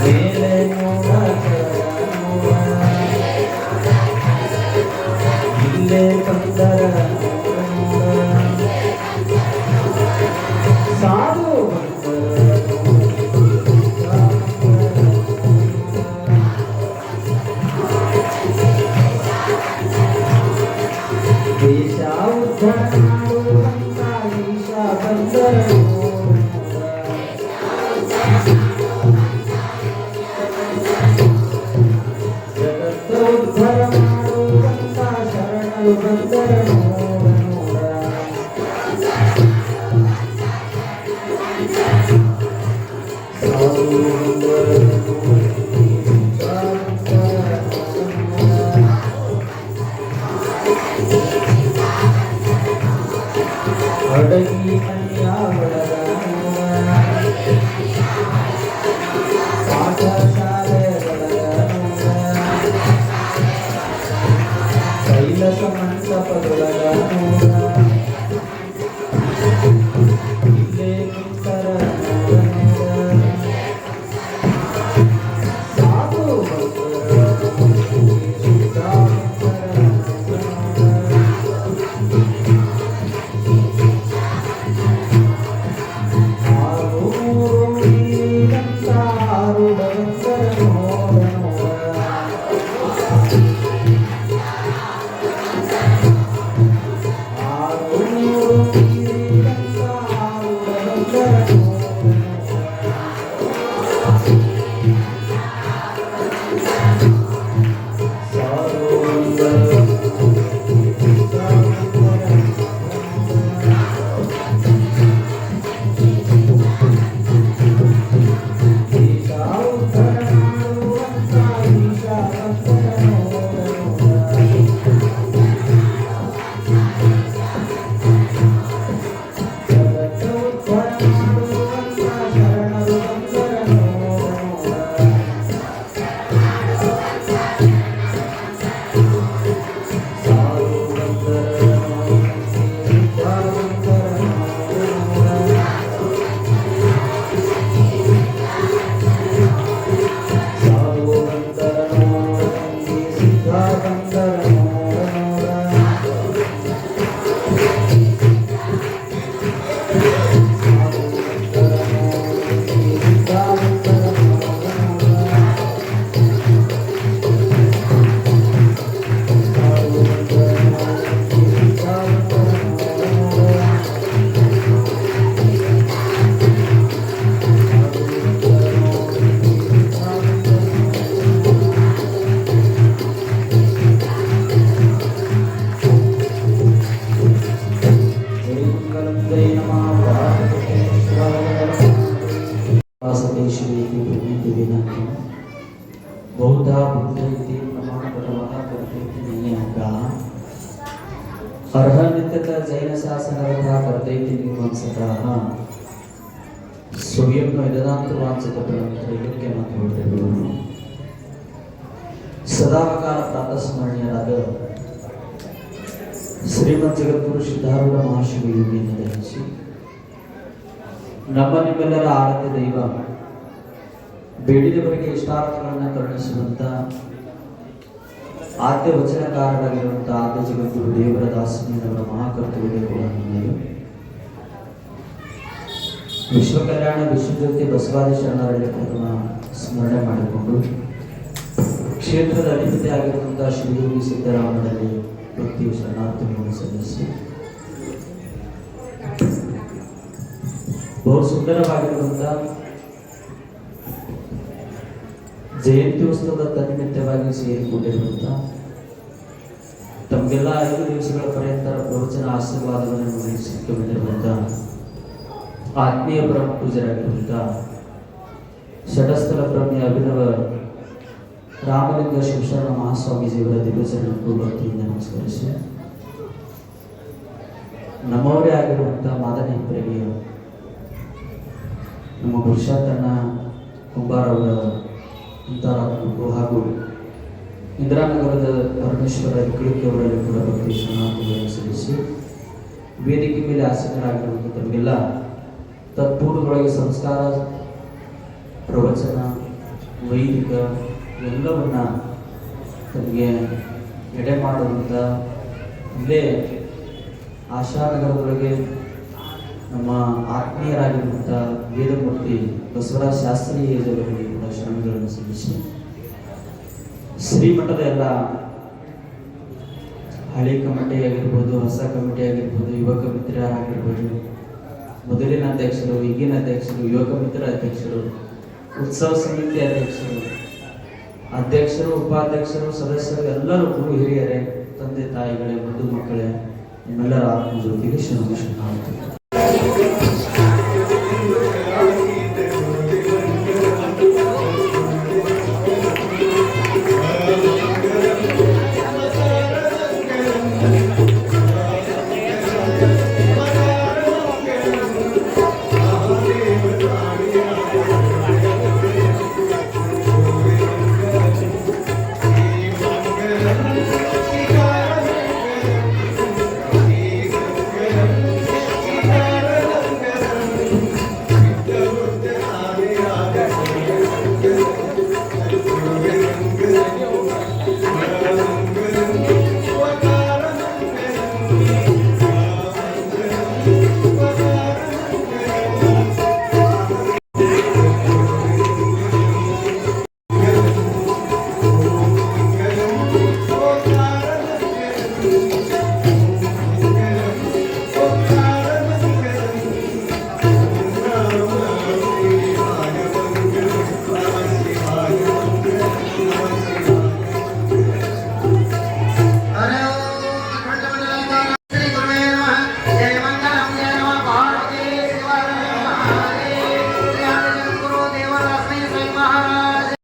ಮೇಲೆ ನೋಡ ಜಗತ್ತ ನೋಡ. ಇಲ್ಲೇ ಬಂದರ ನೋಡ ನೋಡ. ಸಾಧು ದೇಶ ಉದ್ಧಾರ ಮಾಡುವಂತ ಈಶ ಬಂದರ ನೋಡ ನೋಡ. ಜಗತ್ತ ಉದ್ಧಾರ ಮಾಡುವಂತ ಶರಣರು ಬಂದರ ನೋಡ ನೋಡ. ಸಾಧು ಬಂದರ ಅಡಗಿ ಮನೆಯ ಒಳಗ ನೋಡ, ಪಾಠಶಾಲೆ ಒಳಗ ನೋಡ, ಕೈಲಾಸ ಮಂಟಪದೊಳಗ ನೋಡ. ಇಲ್ಲೇ ಕುಂತರ ನೋಡ ನೋಡ. ಸಾಧು ಬಂದರ ಸಿದ್ಧ ಬಂದರ ನೋಡ. बहुधा बुद्धि प्रमाणपटवः कर्तव्य नहीं होगा। अर्हनित्यत जैन शासनवः कर्तव्य मीमांसकाः स्वयं वेदांत वांछितफलं त्रैलोक्य ಮಾತುಗಳು ಸದಾಕಾಲ ಪ್ರಾತಸ್ಮರಣೀಯರಾದ ಶ್ರೀಮಂತ ಜಗದ್ಗುರು ಸಿದ್ಧಾರೂಢ ಮಹಾಶಿವಯೋಗಿಯನ್ನು ಧರಿಸಿ ನಮ್ಮ ನಿಮ್ಮೆಲ್ಲರ ಆರಾಧ್ಯ ದೈವ ಬೇಡಿದವರಿಗೆ ಇಷ್ಟಾರ್ಥಗಳನ್ನು ಕರುಣಿಸುವಂತ ಆದ್ಯ ವಚನಕಾರರಾಗಿರುವಂಥ ಆದ್ಯ ಜಗದ್ಗುರು ದೇವರ ದಾಸನಿಯವರ ಮಹಾಕರ್ತವ್ಯ ಕೂಡ ನಮ್ಮದು. ವಿಶ್ವ ಕಲ್ಯಾಣ ವಿಶ್ವಜ್ಯೋತಿ ಬಸವಾದಿ ಶರಣರಲ್ಲಿ ಪ್ರಥಮ ಸ್ಮರಣೆ ಮಾಡಿಕೊಂಡು ಕ್ಷೇತ್ರದ ಅಧಿಪತಿ ಆಗಿರುವಂತಹ ಶಿವಯೋಗಿ ಸಿದ್ದರಾಮನಲ್ಲಿ ಭಕ್ತಿಯು ಶರಣಾರ್ಥಿಗಳನ್ನು ಸಲ್ಲಿಸಿ ಬಹು ಸುಂದರವಾಗಿರುವಂತಹ ಜಯಂತ್ಯೋತ್ಸವದ ತನ್ನಿಮಿತ್ತವಾಗಿ ಸೇರಿಕೊಂಡಿರುವಂತಹ ತಮಗೆಲ್ಲ 5 ದಿವಸಗಳ ಪರ್ಯಂತ ಪ್ರವಚನ ಆಶೀರ್ವಾದವನ್ನು ಮುಗಿಸಲಿಕ್ಕೆ ಬಂದಿರುವಂತಹ ಆತ್ಮೀಯ ಪರಮ ಪೂಜರಾಗಿರುವಂತಹ ಷಟಸ್ಥಲ ಬ್ರಹ್ಮಿ ಅಭಿನವ ರಾಮಲಿಂಗ ಶಿವಶರಣ ಮಹಾಸ್ವಾಮೀಜಿಯವರ ದಿವ್ಯಚರಣಕ್ಕೂ ಭಕ್ತಿಯಿಂದ ನಮಸ್ಕರಿಸಿ ನಮ್ಮವರೇ ಆಗಿರುವಂತಹ ಮಾದನಿ ಇಬ್ಬರಿಗೆ ನಮ್ಮ ಪುರುಷಾರ್ಥನ ಕುಂಬಾರವರ ಅಂತಾರಾತ್ಮಕ್ಕೂ ಹಾಗೂ ಇಂದಿರಾನಗರದ ಪರಮೇಶ್ವರ ಇಕ್ಕಳಿಕೆ ಅವರಲ್ಲಿ ಕೂಡ ಭಕ್ತಿ ಶರಣಾರ್ಥಿಗಳನ್ನು ಸಲ್ಲಿಸಿ ವೇದಿಕೆ ಮೇಲೆ ಆಸೀನರಾಗಿರುವಂಥ ತಮಗೆಲ್ಲ ತತ್ಪೂರ್ವದೊಳಗೆ ಸಂಸ್ಕಾರ ಪ್ರವಚನ ವೈದಿಕ ಎಲ್ಲವನ್ನ ತಮಗೆ ಎಡೆ ಮಾಡುವಂಥ ಇಲ್ಲೇ ಆಶಾನಗರದೊಳಗೆ ನಮ್ಮ ಆತ್ಮೀಯರಾಗಿರುವಂಥ ವೇದಮೂರ್ತಿ ಬಸವರಾಜ ಶಾಸ್ತ್ರೀಯರಿಗೆ ಕೂಡ ಶರಣಗಳನ್ನು ಸಲ್ಲಿಸಿ ಶ್ರೀಮಠದ ಎಲ್ಲ ಹಳೆ ಕಮಿಟಿ ಆಗಿರ್ಬೋದು, ಹೊಸ ಕಮಿಟಿ ಆಗಿರ್ಬೋದು, ಯುವಕ ಮಿತ್ರರಾಗಿರ್ಬೋದು, ಮೊದಲಿನ ಅಧ್ಯಕ್ಷರು, ಈಗಿನ ಅಧ್ಯಕ್ಷರು, ಯುವಕ ಮಿತ್ರ ಅಧ್ಯಕ್ಷರು, ಉತ್ಸವ ಸಮಿತಿ ಅಧ್ಯಕ್ಷರು, ಉಪಾಧ್ಯಕ್ಷರು, ಸದಸ್ಯರು ಎಲ್ಲರೂ ಗುರು ಹಿರಿಯರೇ, ತಂದೆ ತಾಯಿಗಳೇ, ಬಂಧು ಮಕ್ಕಳೇ, ನಿಮ್ಮೆಲ್ಲರ ಆತ್ಮ ಜ್ಯೋತಿಗೆ ಶರಣಾರ್ಥಿ.